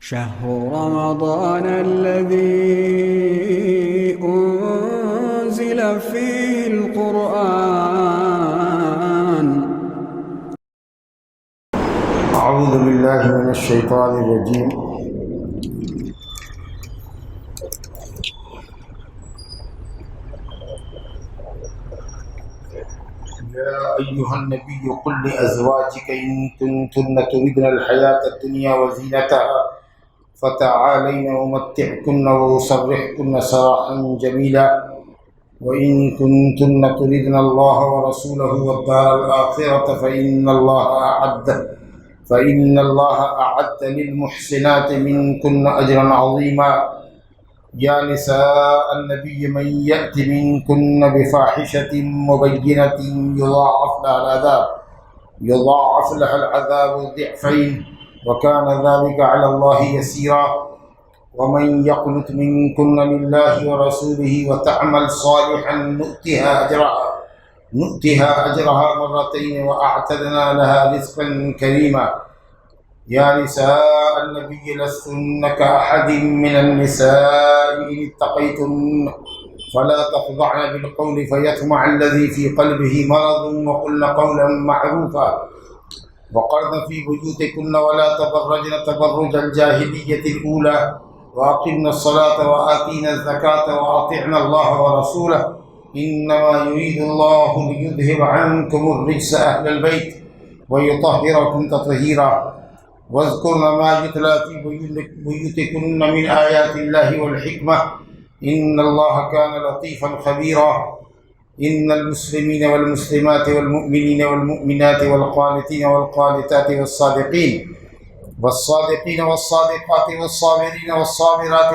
شهر رمضان الذي أنزل فيه القرآن. أعوذ بالله من الشيطان الرجيم. يا أيها النبي قل لأزواجك إن كنتن تردن الحياة الدنيا وزينتها فتعالين أمتعكن وأسرحكن سراحا جميلا وإن كنتن تردن الله ورسوله والدار الآخرة فإن الله أعد للمحسنات منكن أجرا عظيما. يا نساء النبي من يأت منكن بفاحشة مبينة يضاعف لها العذاب ضعفين وكان ذلك على الله يسيرا. ومن يقنت منكن لله ورسوله وتعمل صالحا نؤتها أجرها مرتين وأعتدنا لها رزقا كريما. يا نساء النبي لستن كأحد من النساء إن اتقيتن فلا تخضعن بالقول فيطمع الذي في قلبه مرض وقلن قولا معروفا وقرن في بيوتكن ولا تبرجن تبرج الجاهلية الأولى وأقمنا الصلاة وآتينا الزكاة وأطعنا الله ورسوله إنما يريد الله ليذهب عنكم الرجس أهل البيت ويطهركم تطهيرا. واذكرن ما يتلى في بيوتكن من آيات الله والحكمة إن الله كان لطيفا خبيرا. إن المسلمين والمسلمات والمؤمنين والمؤمنات والقانتين والقانتات والصادقين والصادقات والصابرين والصابرات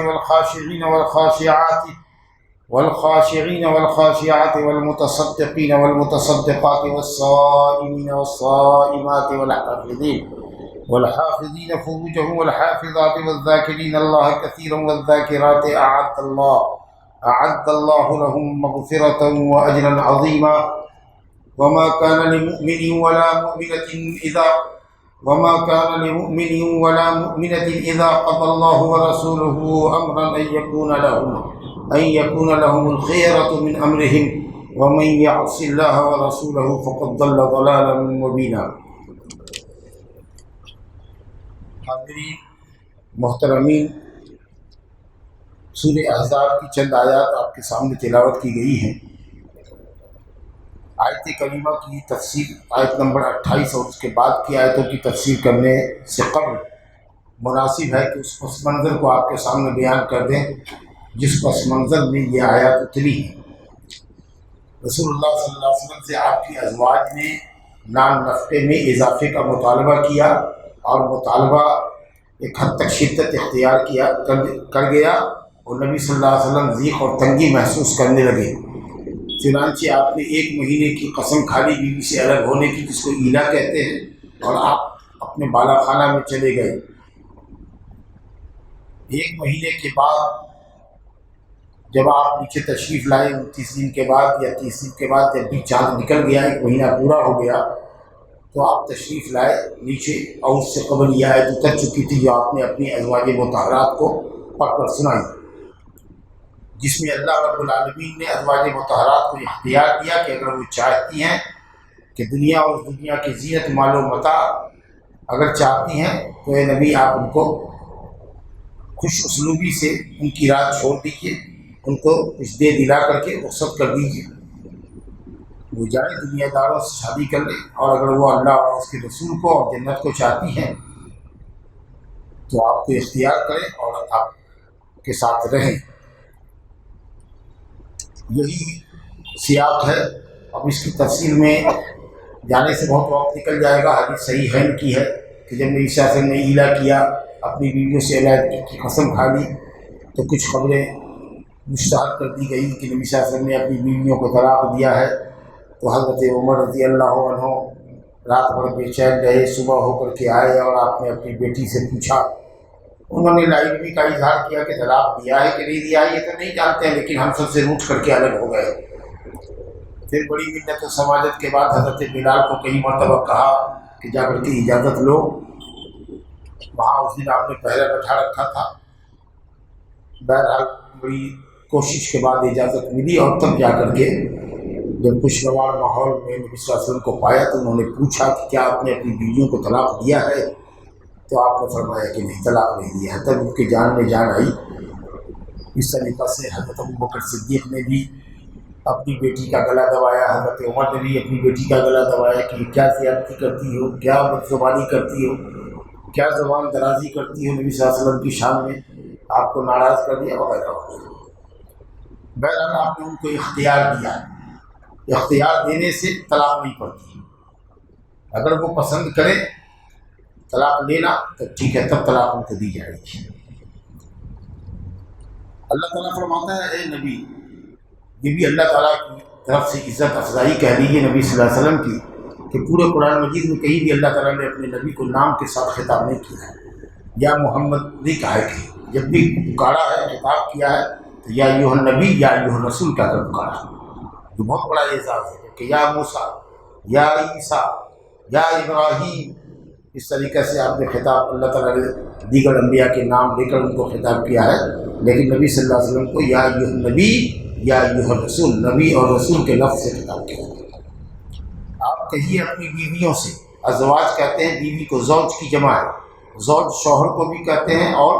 والخاشعين والخاشعات والمتصدقين والمتصدقات والصائمين والصائمات والحافظين فروجهم والحافظات والذاكرين الله كثيرا والذاكرات أعد الله لهم مغفرة وأجرا عظيما. وما كان لمؤمن ولا مؤمنة إذا قضى الله ورسوله أمرا أن يكون لهم الخيرة من أمرهم ومن يعص الله ورسوله فقد ضل ضلالا مبينا. حاضرین محترمین، سورہ احزاب کی چند آیات آپ کے سامنے تلاوت کی گئی ہیں. آیت کریمہ کی تفسیر آیت نمبر 28 اور اس کے بعد کی آیتوں کی تفسیر کرنے سے قبل مناسب ہے کہ اس پس منظر کو آپ کے سامنے بیان کر دیں جس پس منظر میں یہ آیات اتری ہیں. رسول اللہ صلی اللہ علیہ وسلم سے آپ کی ازواج نے نان نفقے میں اضافے کا مطالبہ کیا اور مطالبہ ایک حد تک شدت اختیار کر گیا اور نبی صلی اللہ علیہ وسلم ضیق اور تنگی محسوس کرنے لگے. چنانچہ آپ نے 1 مہینے کی قسم کھا لی بیوی سے الگ ہونے کی، جس کو ایلا کہتے ہیں، اور آپ اپنے بالا خانہ میں چلے گئے. 1 مہینے کے بعد جب آپ نیچے تشریف لائے 29 دن کے بعد یا 30 دن کے بعد، جب بھی چاند نکل گیا، 1 مہینہ پورا ہو گیا، تو آپ تشریف لائے نیچے اور اس سے قبل یہ آیت اتر چکی تھی جو آپ نے اپنی ازواج مطہرات کو پڑھ کر سنائی، جس میں اللہ رب العالمین نے ازواج مطہرات کو اختیار دیا کہ اگر وہ چاہتی ہیں کہ دنیا اور دنیا کی زینت مال و متاع اگر چاہتی ہیں تو اے نبی آپ ان کو خوش اسلوبی سے ان کی رات چھوڑ دیجیے، ان کو کچھ دے دلا کر کے رخصت کر دیجیے، وہ جائیں دنیا داروں سے شادی کر لیں، اور اگر وہ اللہ اور اس کے رسول کو اور جنت کو چاہتی ہیں تو آپ کو اختیار کریں اور آپ کے ساتھ رہیں. یہی سیاق ہے. اب اس کی تفصیل میں جانے سے بہت وقت نکل جائے گا. حدیث صحیحین کی ہے کہ جب نبی صلی اللہ علیہ وسلم نے ایلا کیا، اپنی بیویوں سے علیحدگی کی قسم کھا لی، تو کچھ خبریں مشتہر کر دی گئی کہ نبی صلی اللہ علیہ وسلم نے اپنی بیویوں کو طلاق دیا ہے. تو حضرت عمر رضی اللہ عنہ رات بھر بے چین رہے، صبح ہو کر کے آئے اور آپ نے اپنی بیٹی سے پوچھا. انہوں نے لاعلمی کا اظہار کیا کہ طلاق دیا ہے کہ نہیں دیا ہے یہ تو نہیں جانتے ہیں، لیکن ہم سب سے روٹھ کر کے الگ ہو گئے. پھر بڑی منت و سماجت کے بعد حضرت بلال کو کئی مرتبہ کہا کہ جا کر کے اجازت لو وہاں اس دن آپ نے پہرے بٹھا رکھا تھا. بہرحال بڑی کوشش کے بعد اجازت ملی، اور تب جا کر کے جب خوشگوار ماحول میں نبی صلی اللہ علیہ وسلم کو پایا تو انہوں نے پوچھا کہ کیا آپ نے اپنی بیویوں کو طلاق دیا ہے؟ تو آپ نے فرمایا کہ نہیں، طلاق نہیں دیا ہے. تب ان کی جان میں جان آئی. اس طریقہ سے حضرت ابوبکر صدیق نے بھی اپنی بیٹی کا گلا دبایا، حضرت عمر نے بھی اپنی بیٹی کا گلا دبایا کہ کیا زیادتی کرتی ہو، کیا بدزبانی کرتی ہو، کیا زبان درازی کرتی ہو نبی صلی اللہ علیہ وسلم کی شان میں، آپ کو ناراض کر دیا وغیرہ وغیرہ. بہرحال آپ نے ان کو اختیار دیا. اختیار دینے سے طلاق نہیں پڑتی. اگر وہ پسند کرے طلاق لینا تو ٹھیک ہے، تب طلاق ان کو دی جائے گی. اللہ تعالیٰ فرماتا ہے اے نبی، یہ بھی اللہ تعالیٰ کی طرف سے عزت افزائی کہہ لیجیے نبی صلی اللہ علیہ وسلم کی، کہ پورے قرآن مجید میں کہیں بھی اللہ تعالیٰ نے اپنے نبی کو نام کے ساتھ خطاب نہیں کیا ہے، یا محمد نہیں کہا ہے. کہ جب بھی پکارا ہے، خطاب کیا ہے تو یا ایھا النبی یا ایھا الرسول کہہ کر پکارا. یہ بہت بڑا اعزاز ہے کہ یا موسیٰ، یا عیسیٰ، یا ابراہیم. اس طریقے سے آپ نے خطاب، اللہ تعالیٰ نے دیگر انبیاء کے نام لے کر ان کو خطاب کیا ہے، لیکن نبی صلی اللہ علیہ وسلم کو یا ایھا النبی یا ایھا الرسول، نبی اور رسول کے لفظ سے خطاب کیا. آپ کہیے اپنی بیویوں سے، ازواج کہتے ہیں بیوی کو، زوج کی جمع ہے. زوج شوہر کو بھی کہتے ہیں اور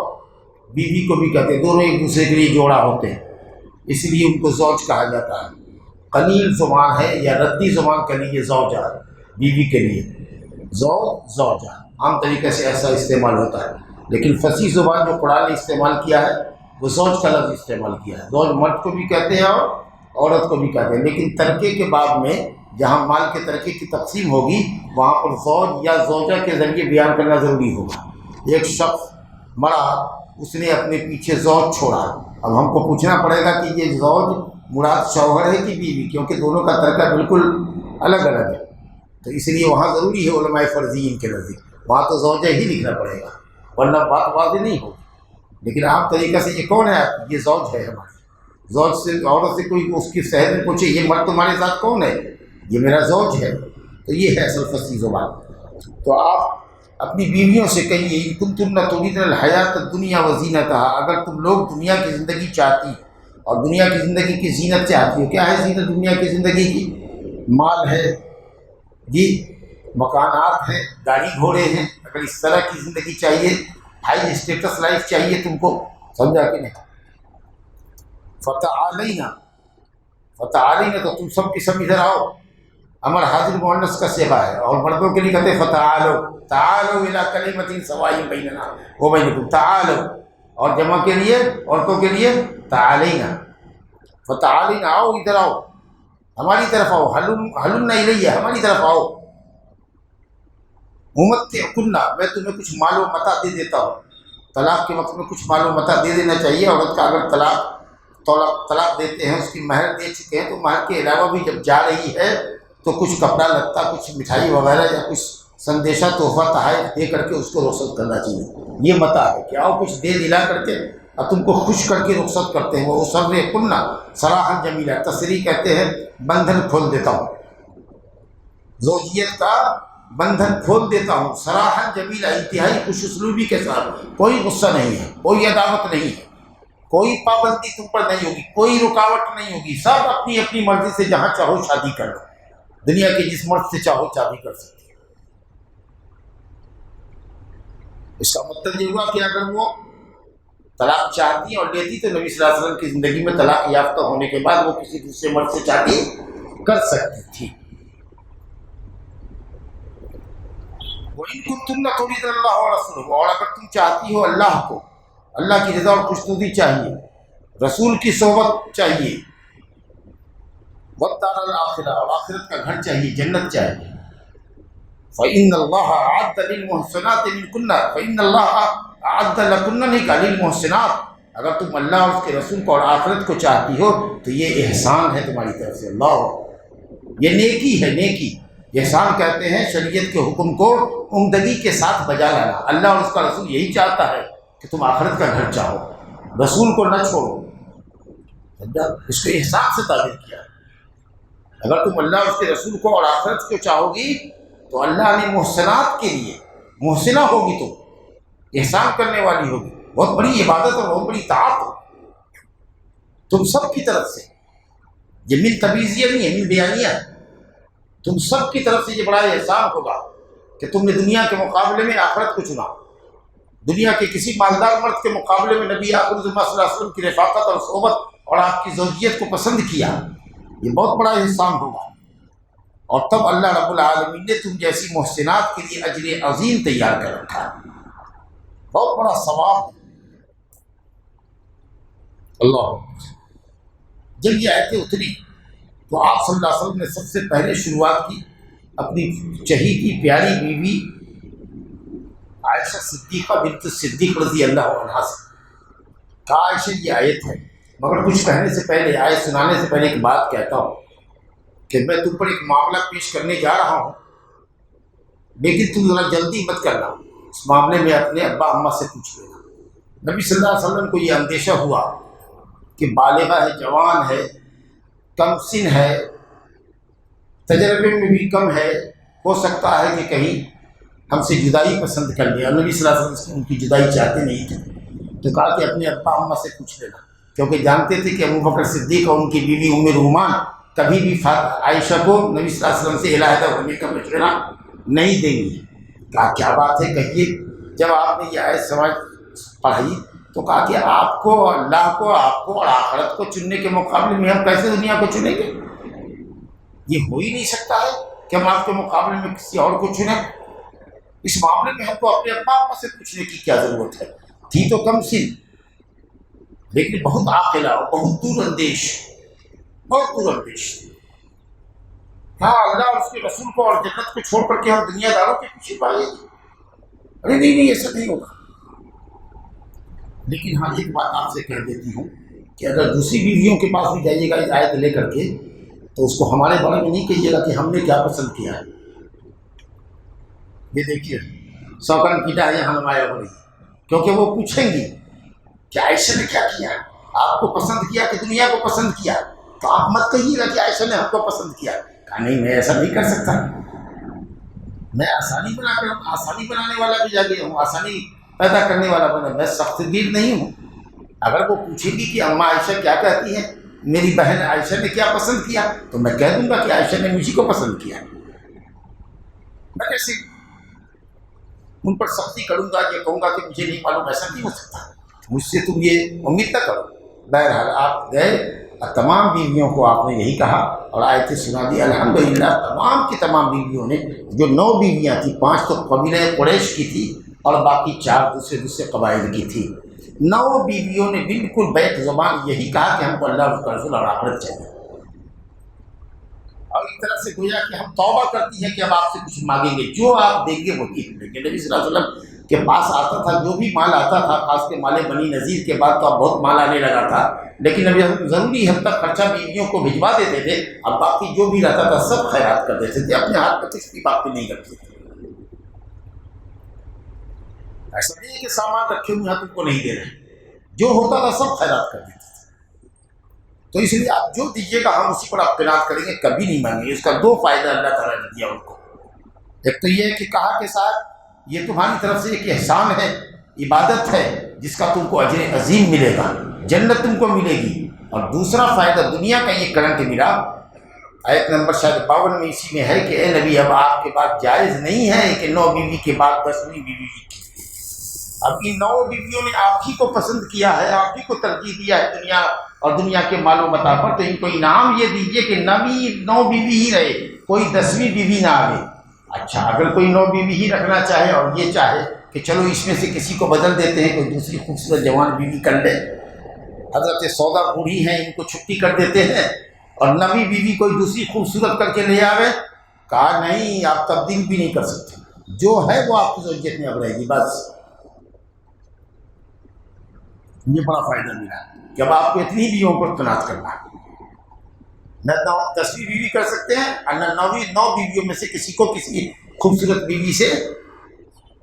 بیوی کو بھی کہتے ہیں، دونوں ایک دوسرے کے لیے جوڑا ہوتے ہیں، اس لیے ان کو زوج کہا جاتا ہے. قلیل زبان ہے یا ردی زبان کے لیے زوجہ، بیوی کے لیے زوجہ عام طریقے سے ایسا استعمال ہوتا ہے. لیکن فصیح زبان جو قرآن نے استعمال کیا ہے وہ زوج کا لفظ استعمال کیا ہے. زوج مرد کو بھی کہتے ہیں اور عورت کو بھی کہتے ہیں، لیکن ترکے کے باب میں جہاں مال کے ترکے کی تقسیم ہوگی وہاں پر زوج یا زوجہ کے ذریعے بیان کرنا ضروری ہوگا. ایک شخص مرا، اس نے اپنے پیچھے زوج چھوڑا، اب ہم کو پوچھنا پڑے گا کہ یہ زوج مراد شوہر ہے کہ بیوی، کیونکہ دونوں کا ترکہ بالکل الگ الگ ہے. تو اس لیے وہاں ضروری ہے علماء فرضیین کے نزدیک وہاں تو زوجہ ہی لکھنا پڑے گا، ورنہ بات واضح نہیں ہوگی. لیکن عام طریقے سے یہ کون ہے؟ یہ زوج ہے ہماری. زوج سے، عورت سے کوئی اس کی شہر میں پوچھے یہ مرد تمہارے ساتھ کون ہے؟ یہ میرا زوج ہے. تو یہ ہے اصل فصیح زبان. تو آپ اپنی بیویوں سے کہیے ان کنتن تريدن الحیات الدنیا وزینتها، اگر تم لوگ دنیا کی زندگی چاہتی اور دنیا کی زندگی کی زینت چاہتی ہو. کیا ہے زینت دنیا کی زندگی کی؟ مال ہے جی، مکانات ہیں، گاڑی گھوڑے ہیں. اگر اس طرح کی زندگی چاہیے، ہائی اسٹیٹس لائف چاہیے تم کو، سمجھا کہ نہیں؟ فتعالینا، فتعالینا تو تم سب کی سب ادھر آؤ. امر حاضر مؤنث کا صیغہ ہے، اور مردوں کے لیے کہتے ہیں فتعالوا، تعالوا الی کلمۃ سواء بیننا وبینکم، تعالوا. اور جمع کے لیے، عورتوں کے لیے تعالینا، فتعالینا، آؤ ادھر آؤ، ہماری طرف آؤ، حلن الیہ، ہماری طرف آؤ. امتعکن، میں تمہیں کچھ مال و متاع دے دیتا ہوں. طلاق کے وقت میں کچھ مال و متاع دے دینا چاہیے. عورت کا اگر طلاق دیتے ہیں، اس کی مہر دے چکے ہیں، تو مہر کے علاوہ بھی جب جا رہی ہے تو کچھ کپڑا لتا، کچھ مٹھائی وغیرہ یا کچھ سندیشہ تحفہ تحائف دے کر کے اس کو رخصت کرنا چاہیے. یہ متاع ہے کہ آؤ کچھ دے دلا کر کے اور تم کو خوش کر کے رخصت کرتے ہیں. وہ اسرحکن سراحا جمیلا، تصریح کہتے ہیں بندھن کھول دیتا ہوں، زوجیت کا بندھن کھول دیتا ہوں. سراحا جمیلا، انتہائی خوش اسلوبی کے ساتھ، کوئی غصہ نہیں ہے، کوئی عداوت نہیں ہے، کوئی پابندی تم پر نہیں ہوگی، کوئی رکاوٹ نہیں ہوگی. سب اپنی اپنی مرضی سے جہاں چاہو شادی کر لو، دنیا کے جس مرد سے چاہو شادی کر سکتے. اس کا مطلب یہ ہوا کہ اگر وہ طلاق چاہتی اور لیتی تو نبی صلی اللہ علیہ وسلم کی زندگی میں طلاق یافتہ ہونے کے بعد وہ کسی دوسرے مرد سے شادی کر سکتی تھی. وَإِن كُنتُنَّ تُرِيدْنَ اللَّهَ وَرَسُولَهُ، اور اگر تم چاہتی ہو اللہ کو، اللہ کی رضا اور خوشنودی چاہیے، رسول کی صحبت چاہیے، وَالدَّارَ الْآخِرَةَ، اور آخرت کا گھر چاہیے، جنت چاہیے. فَإِنَّ اللَّهَ أَعَدَّ لِلْمُحْسِنَاتِ مِنْكُنَّ، فَإِنَّ اللَّهَ أَعَدَّ لَكُنَّ نہیں لِلْمُحْسِنَاتِ، اگر تم اللہ اور اس کے رسول کو اور آخرت کو چاہتی ہو تو یہ احسان ہے تمہاری طرف سے. اللہ، یہ نیکی ہے. نیکی احسان کہتے ہیں شریعت کے حکم کو عمدگی کے ساتھ بجا لانا. اللہ اور اس کا رسول یہی چاہتا ہے کہ تم آخرت کا گھر چاہو، رسول کو نہ چھوڑو. اس کو احسان سے تعبیر کیا. اگر تم اللہ اور اس کے رسول کو اور آخرت کو چاہو گی تو اللہ نے محسنات کے لیے، محسنہ ہوگی تو احسان کرنے والی ہوگی، بہت بڑی عبادت اور بہت بڑی طاعت ہو تم سب کی طرف سے۔ یہ من تبیزیہ نہیں ہے، من بیانیہ ہے۔ تم سب کی طرف سے یہ بڑا احسان ہوگا کہ تم نے دنیا کے مقابلے میں آخرت کو چنا، دنیا کے کسی مالدار مرد کے مقابلے میں نبی اکرم صلی اللہ علیہ وسلم کی رفاقت اور صحبت اور آپ کی زوجیت کو پسند کیا، یہ بہت بڑا احسان ہوگا۔ اور تب اللہ رب العالمین نے تم جیسی محسنات کے لیے اجر عظیم تیار کر رکھا ہے، بہت بڑا ثواب ہے۔ اللہ جب یہ آیتیں اتری تو آپ صلی اللہ علیہ وسلم نے سب سے پہلے شروعات کی اپنی چہیتی پیاری بیوی عائشہ صدیقہ بنت صدیق رضی اللہ عنہا سے۔ کہا عائشہ یہ آیت ہے، مگر کچھ کہنے سے پہلے، آیت سنانے سے پہلے ایک بات کہتا ہوں کہ میں تم پر ایک معاملہ پیش کرنے جا رہا ہوں، لیکن تم ذرا جلدی مت کرنا، اس معاملے میں اپنے ابا اماں سے پوچھ لینا۔ نبی صلی اللہ علیہ وسلم کو یہ اندیشہ ہوا کہ بالغہ ہے، جوان ہے، کم سن ہے، تجربے میں بھی کم ہے، ہو سکتا ہے کہ کہیں ہم سے جدائی پسند کر لیا۔ نبی صلی اللہ علیہ وسلم ان کی جدائی چاہتے نہیں تھے، تو کہا کہ اپنے ابا اماں سے پوچھ لینا، کیونکہ جانتے تھے کہ ابوبکر صدیق اور ان کی بیوی ام رومان کبھی بھی عائشہ کو نبی صلی اللہ علیہ وسلم سے علیحدہ ہونے کا مشورہ نہیں دیں گی۔ کہا کیا بات ہے، کہیے۔ جب آپ نے یہ آیت سمجھ پڑھائی تو کہا کہ آپ کو، اللہ کو، آپ کو اور آخرت کو چننے کے مقابلے میں ہم کیسے دنیا کو چنیں گے؟ یہ ہو ہی نہیں سکتا ہے کہ ہم آپ کے مقابلے میں کسی اور کو چنیں۔ اس معاملے میں ہم کو اپنے ابا اماں سے پوچھنے کی کیا ضرورت ہے؟ تھی تو کم سن لیکن بہت عاقلہ اور بہت دور اندیش، بہت دور اندیش۔ ہاں اللہ اور اس کے رسول کو اور جنت کو چھوڑ کر کے ہم دنیا داروں کے پیچھے پڑیں گے؟ ارے نہیں، ایسا نہیں ہوگا۔ لیکن ہاں ایک بات آپ سے کہہ دیتی ہوں کہ اگر دوسری بیویوں کے پاس بھی جائیے گا اس آیت لے کر کے تو اس کو ہمارے بارے میں نہیں کہیے گا کہ ہم نے کیا پسند کیا ہے۔ یہ دیکھیے سوکن پیٹا یہاں نمایاں ہو رہی ہے، کیونکہ وہ پوچھیں گی کہ عائشہ نے کیا کیا، آپ کو پسند کیا کہ دنیا کو پسند کیا؟ تو آپ مت کہیے گا کہ عائشہ نے ہم کو پسند کیا۔ کہا نہیں، میں ایسا نہیں کر سکتا، میں آسانی بنانے والا بھی جاگے ہوں، آسانی پیدا کرنے والا بنا، میں سخت دل نہیں ہوں۔ اگر وہ پوچھے گی کہ اماں عائشہ کیا کہتی ہے، میری بہن عائشہ نے کیا پسند کیا، تو میں کہہ دوں گا کہ عائشہ نے مجھے کو پسند کیا۔ میں کیسے ان پر سختی کروں گا، یہ کہوں گا کہ مجھے نہیں معلوم؟ ایسا نہیں ہو سکتا، مجھ سے تم یہ امید نہ کرو۔ بہرحال آپ گئے اور تمام بیویوں کو آپ نے یہی کہا اور آیتیں سنا دی۔ الحمدللہ تمام کی تمام بیویوں نے، جو 9 بیویاں تھیں، 5 تو قبیلہ قریش کی تھی اور باقی 4 دوسرے قبائل کی تھی، 9 بیویوں نے بالکل بیک زبان یہی کہا کہ ہم کو اللہ اور اس کا رسول اور آخرت چاہیے۔ اور اس طرح سے گویا کہ ہم توبہ کرتی ہیں کہ اب آپ سے کچھ مانگیں گے، جو آپ دیں گے وہی ہم دیں گے۔ نبی صلی اللہ علیہ وسلم کے پاس آتا تھا جو بھی مال آتا تھا، خاص کے مال بنی نذیر کے بعد تو اب بہت مال آنے لگا تھا، لیکن نبی ضروری حد تک خرچہ بیویوں کو بھجوا دیتے تھے، اب باقی جو بھی رہتا تھا سب خیرات کر دیتے تھے، اپنے ہاتھ میں کسی بات پہ نہیں رکھتے تھے۔ ایسا نہیں ہے کہ سامان رکھے ہوئے ہیں تم کو نہیں دے رہے، جو ہوتا تھا سب خیرات کر دیتے تھے۔ تو اس لیے آپ جو دیجیے گا ہم اسی پر آپ قناعت کریں گے، کبھی نہیں مانگیں گے۔ اس کا 2 فائدہ اللہ تعالیٰ نے دیا ان کو۔ ایک تو یہ کہ کہا کہ صاحب یہ تمہاری طرف سے ایک احسان ہے، عبادت ہے، جس کا تم کو اجر عظیم ملے گا، جنت تم کو ملے گی۔ اور دوسرا فائدہ دنیا کا یہ کرنٹ ملا، آیت نمبر شاید 52 میں اسی میں ہے کہ اے نبی اب آپ کے بعد جائز نہیں ہے کہ 9 بیوی کے بعد 10ویں بیوی کی۔ اب ان 9 بیویوں نے آپ ہی کو پسند کیا ہے، آپ ہی کو ترجیح دیا ہے دنیا اور دنیا کے مال و متاع پر، تو ان کو انعام یہ دیجیے کہ 9 بیوی ہی رہے، کوئی 10ویں بیوی نہ آئے۔ اچھا اگر کوئی 9 بیوی ہی رکھنا چاہے اور یہ چاہے کہ چلو اس میں سے کسی کو بدل دیتے ہیں، کوئی دوسری خوبصورت جوان بیوی کر لے، حضرت سودا بوڑھی ہیں ان کو چھٹی کر دیتے ہیں اور 9ویں بیوی کوئی دوسری خوبصورت کر کے لے آوے، کہا نہیں آپ تبدیل بھی نہیں کر سکتے، جو ہے وہ آپ کی زوجیت میں اب رہے گی بس۔ یہ بڑا فائدہ ملا جب آپ کو اتنی بیویوں پر قناعت کرنا ہے، نہ 10ویں بیوی کر سکتے ہیں اور نہ 9 بیویوں میں سے کسی کو کسی خوبصورت بیوی سے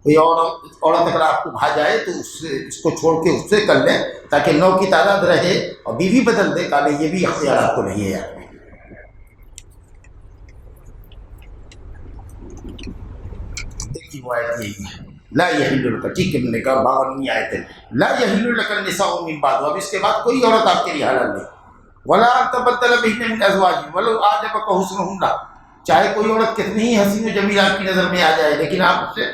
کوئی عورت اگر آپ کو بھا جائے تو اس کو چھوڑ کے اس سے کر لیں تاکہ 9 کی تعداد رہے اور بیوی بدل دے، کہا یہ بھی اختیار آپ کو نہیں ہے یار۔ دیکھیے وہ آیت یہی ہے لا یحل لک، ٹھیک ہے، میں نے کہا 52 آیت ہے، لا یحل لک النساء من بعد، اب اس کے بعد کوئی عورت آپ کے لیے حلال نہیں، ولا تبدل بهن من ازواج ولو اعجبك حسنهن، چاہے کوئی عورت کتنی ہی حسین و جمیل آپ کی نظر میں آ جائے لیکن آپ اس سے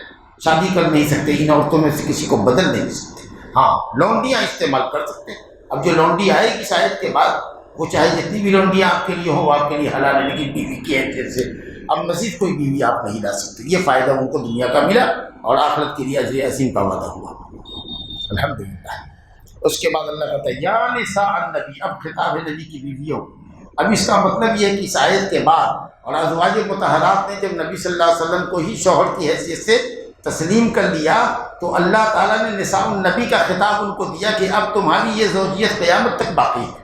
شادی کر نہیں سکتے، ان عورتوں میں سے کسی کو بدل نہیں سکتے۔ ہاں لونڈیاں استعمال کر سکتے ہیں، اب جو لونڈی آئے گی شاید کے بعد وہ چاہے جتنی بھی لونڈیاں آپ کے لیے ہوں وہ آپ کے لیے حلال ہے، لیکن بیوی کی حیثیت سے اب مزید کوئی بیوی آپ نہیں لا سکتے۔ یہ فائدہ ان کو دنیا کا ملا اور آخرت کے لیے اجر عظیم کا وعدہ ہوا، الحمدللہ۔ اس کے بعد اللہ کہتا ہے یا نساء النبی، اب خطاب ہے نبی کی بیویوں۔ اب اس کا مطلب یہ ہے کہ اس آیت کے بعد اور ازواج مطہرات نے جب نبی صلی اللہ علیہ وسلم کو ہی شوہر کی حیثیت سے تسلیم کر لیا تو اللہ تعالیٰ نے نساء النبی کا خطاب ان کو دیا کہ اب تمہاری یہ زوجیت قیامت تک باقی ہے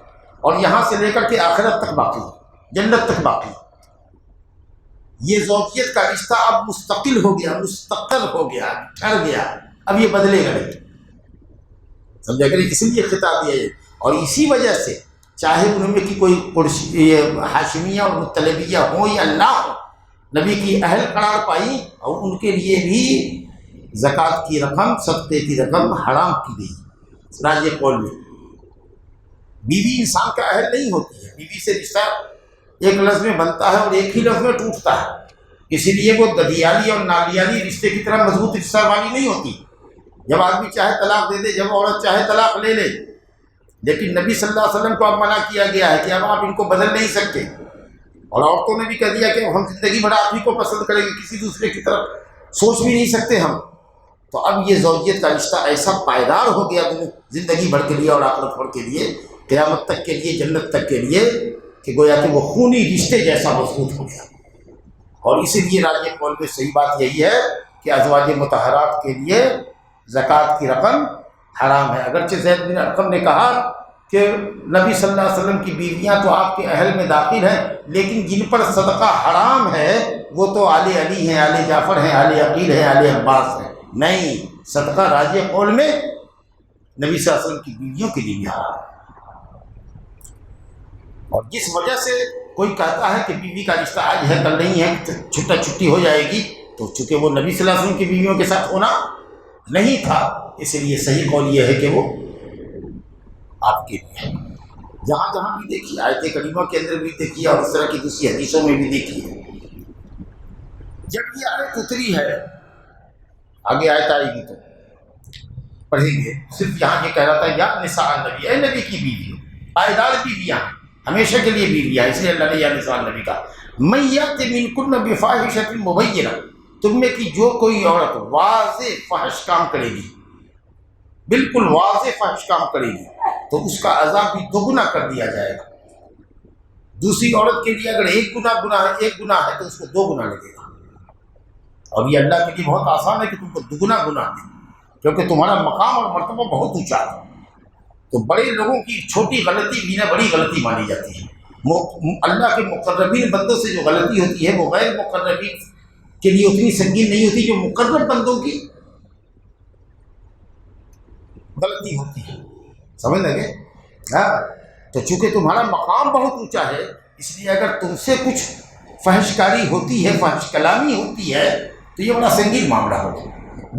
اور یہاں سے لے کر کے آخرت تک باقی ہے، جنت تک باقی ہے۔ یہ زوجیت کا رشتہ اب مستقل ہو گیا، مستقر ہو گیا، ٹھہر گیا، اب یہ بدلے گا نہیں، سمجھا کریں، اس لیے خطاب دیا ہے۔ اور اسی وجہ سے چاہے ان میں کی کوئی ہاشمیہ اور مطلبیہ ہوں یا نہ ہو، نبی کی اہل قرار پائی اور ان کے لیے بھی زکوٰۃ کی رقم، صدقے کی رقم حرام کی گئی۔ راج قول میں بیوی انسان کا اہل نہیں ہوتی ہے، بیوی سے رشتہ ایک لفظ میں بنتا ہے اور ایک ہی لفظ میں ٹوٹتا ہے، اسی لیے وہ ددیالی اور نالیالی رشتے کی طرح مضبوط رشتہ والی نہیں ہوتی۔ جب آدمی چاہے طلاق دے دے، جب عورت چاہے طلاق لے لے، لیکن نبی صلی اللہ علیہ وسلم کو اب منع کیا گیا ہے کہ اب آپ ان کو بدل نہیں سکتے، اور عورتوں نے بھی کہہ دیا کہ ہم زندگی بھر آپ ہی کو پسند کریں گے، کسی دوسرے کی طرف سوچ بھی نہیں سکتے ہم۔ تو اب یہ زوجیت کا رشتہ ایسا پائیدار ہو گیا زندگی بھر کے لیے اور آخرت بھر کے لیے، قیامت تک کے لیے، جنت تک کے لیے، کہ گویا کہ وہ خونی رشتے جیسا مضبوط ہو گیا۔ اور اسی لیے راج قول میں صحیح بات یہی ہے کہ ازواج مطہرات کے لیے زکوٰۃ کی رقم حرام ہے۔ اگرچہ زید بن ارقم نے کہا کہ نبی صلی اللہ علیہ وسلم کی بیویاں تو آپ کے اہل میں داخل ہیں، لیکن جن پر صدقہ حرام ہے وہ تو آل علی ہیں، آل جعفر ہیں، آل عقیل ہیں، آل عباس ہیں۔ نہیں، صدقہ راج قول میں نبی صلی اللہ علیہ وسلم کی بیویوں کے لیے بھی حرام ہے۔ اور جس وجہ سے کوئی کہتا ہے کہ بیوی کا رشتہ آج ہے کل نہیں ہے، چھٹا چھٹی ہو جائے گی، تو چونکہ وہ نبی صلی اللہ علیہ وسلم کی بیویوں کے ساتھ ہونا نہیں تھا، اس لیے صحیح قول یہ ہے کہ وہ آپ کے لیے ہے۔ جہاں جہاں بھی دیکھیے، آیت کریمہ کے اندر بھی دیکھیے اور اس طرح کی دوسری حدیثوں میں بھی دیکھیے، جب یہ آیت اتری ہے، آگے آیت آئے گی تو پڑھیں گے، صرف یہاں یہ کہہ رہا تھا یا نساء النبی، اے نبی کی بیویوں، پائیدار بیویاں، ہمیشہ کے لیے بیویاں، اس لیے اللہ نے یا نساء النبی کہا۔ من یأت منکن بفاحشۃ مبینہ، تم میں کی جو کوئی عورت واضح فحش کام کرے گی، بالکل واضح فحش کام کرے گی، تو اس کا عذاب بھی دوگنا کر دیا جائے گا۔ دوسری عورت کے لیے اگر ایک گناہ ہے تو اس کو 2 گنا لگے گا، اور یہ اللہ کے لیے بہت آسان ہے کہ تم کو 2 گنا گناہ دے، کیونکہ تمہارا مقام اور مرتبہ بہت اونچا ہے۔ تو بڑے لوگوں کی چھوٹی غلطی بھی نہ بڑی غلطی مانی جاتی ہے۔ اللہ کے مقربین بندوں سے جو غلطی ہوتی ہے وہ غیر مقربین کے لیے اتنی سنگین نہیں ہوتی جو مقرب بندوں کی غلطی ہوتی ہے، سمجھ لگے؟ ہاں، تو چونکہ تمہارا مقام بہت اونچا ہے، اس لیے اگر تم سے کچھ فحش کاری ہوتی ہے، فحش کلامی ہوتی ہے، تو یہ بڑا سنگین معاملہ ہوگا۔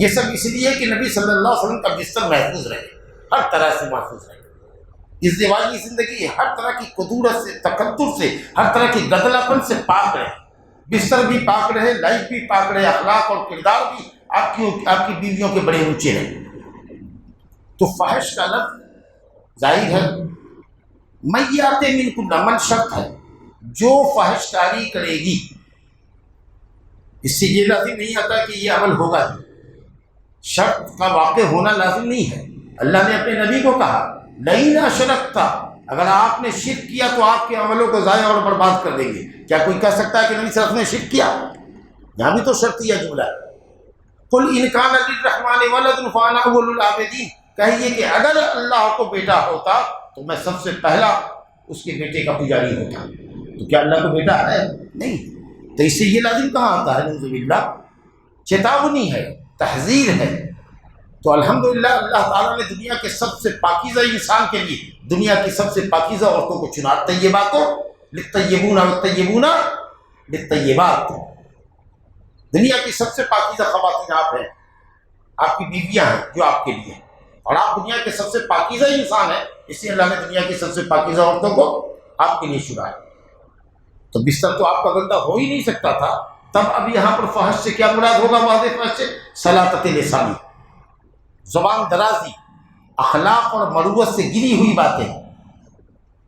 یہ سب اس لیے کہ نبی صلی اللہ علیہ وسلم کا بستر محفوظ رہے، ہر طرح سے محفوظ رہے، ازدواجی زندگی ہر طرح کی کدورت سے، تکبر سے، ہر طرح کی گدلاپن سے پاک رہے، بستر بھی پاک رہے، لائف بھی پاک رہے، اخلاق اور کردار بھی آپ کی بیویوں کے بڑے اونچے رہے۔ تو فحش کا لفظ ظاہر ہے، میات منکن، من شرط ہے، جو فحش کاری کرے گی، اس سے یہ لازم نہیں آتا کہ یہ عمل ہوگا ہی، شرط کا واقع ہونا لازم نہیں ہے۔ اللہ نے اپنے نبی کو کہا لئن اشرکت، اگر آپ نے شرک کیا تو آپ کے عملوں کو ضائع اور برباد کر دیں گے۔ کیا کوئی کہہ سکتا ہے کہ نبی صلی اللہ علیہ وسلم نے شرک کیا؟ یہاں بھی تو شرطیہ جملہ ہے۔ قل ان کان للرحمن ولد فانا اول العابدین، کہیے کہ اگر اللہ کو بیٹا ہوتا تو میں سب سے پہلا اس کے بیٹے کا پجاری ہوتا۔ تو کیا اللہ کو بیٹا ہے؟ نہیں، تو اس سے یہ لازم کہاں آتا ہے؟ نعوذ باللہ، چیتاونی ہے، تحذیر ہے۔ تو الحمدللہ اللہ تعالیٰ نے دنیا کے سب سے پاکیزہ انسان کے لیے دنیا کی سب سے پاکیزہ عورتوں کو چنا، طیباتوں للطیبون والطیبون للطیبات، دنیا کی سب سے پاکیزہ خواتین آپ ہیں، آپ کی بیویاں ہیں جو آپ کے لیے، اور آپ دنیا کے سب سے پاکیزہ انسان ہیں، اس لیے اللہ نے دنیا کی سب سے پاکیزہ عورتوں کو آپ کے لیے چنا ہے۔ تو بستر تو آپ کا گندہ ہو ہی نہیں سکتا تھا، تب اب یہاں پر فحش سے کیا مراد ہوگا؟ واضح فحش سے سلاطت لسانی، زبان درازی، اخلاق اور مروت سے گری ہوئی باتیں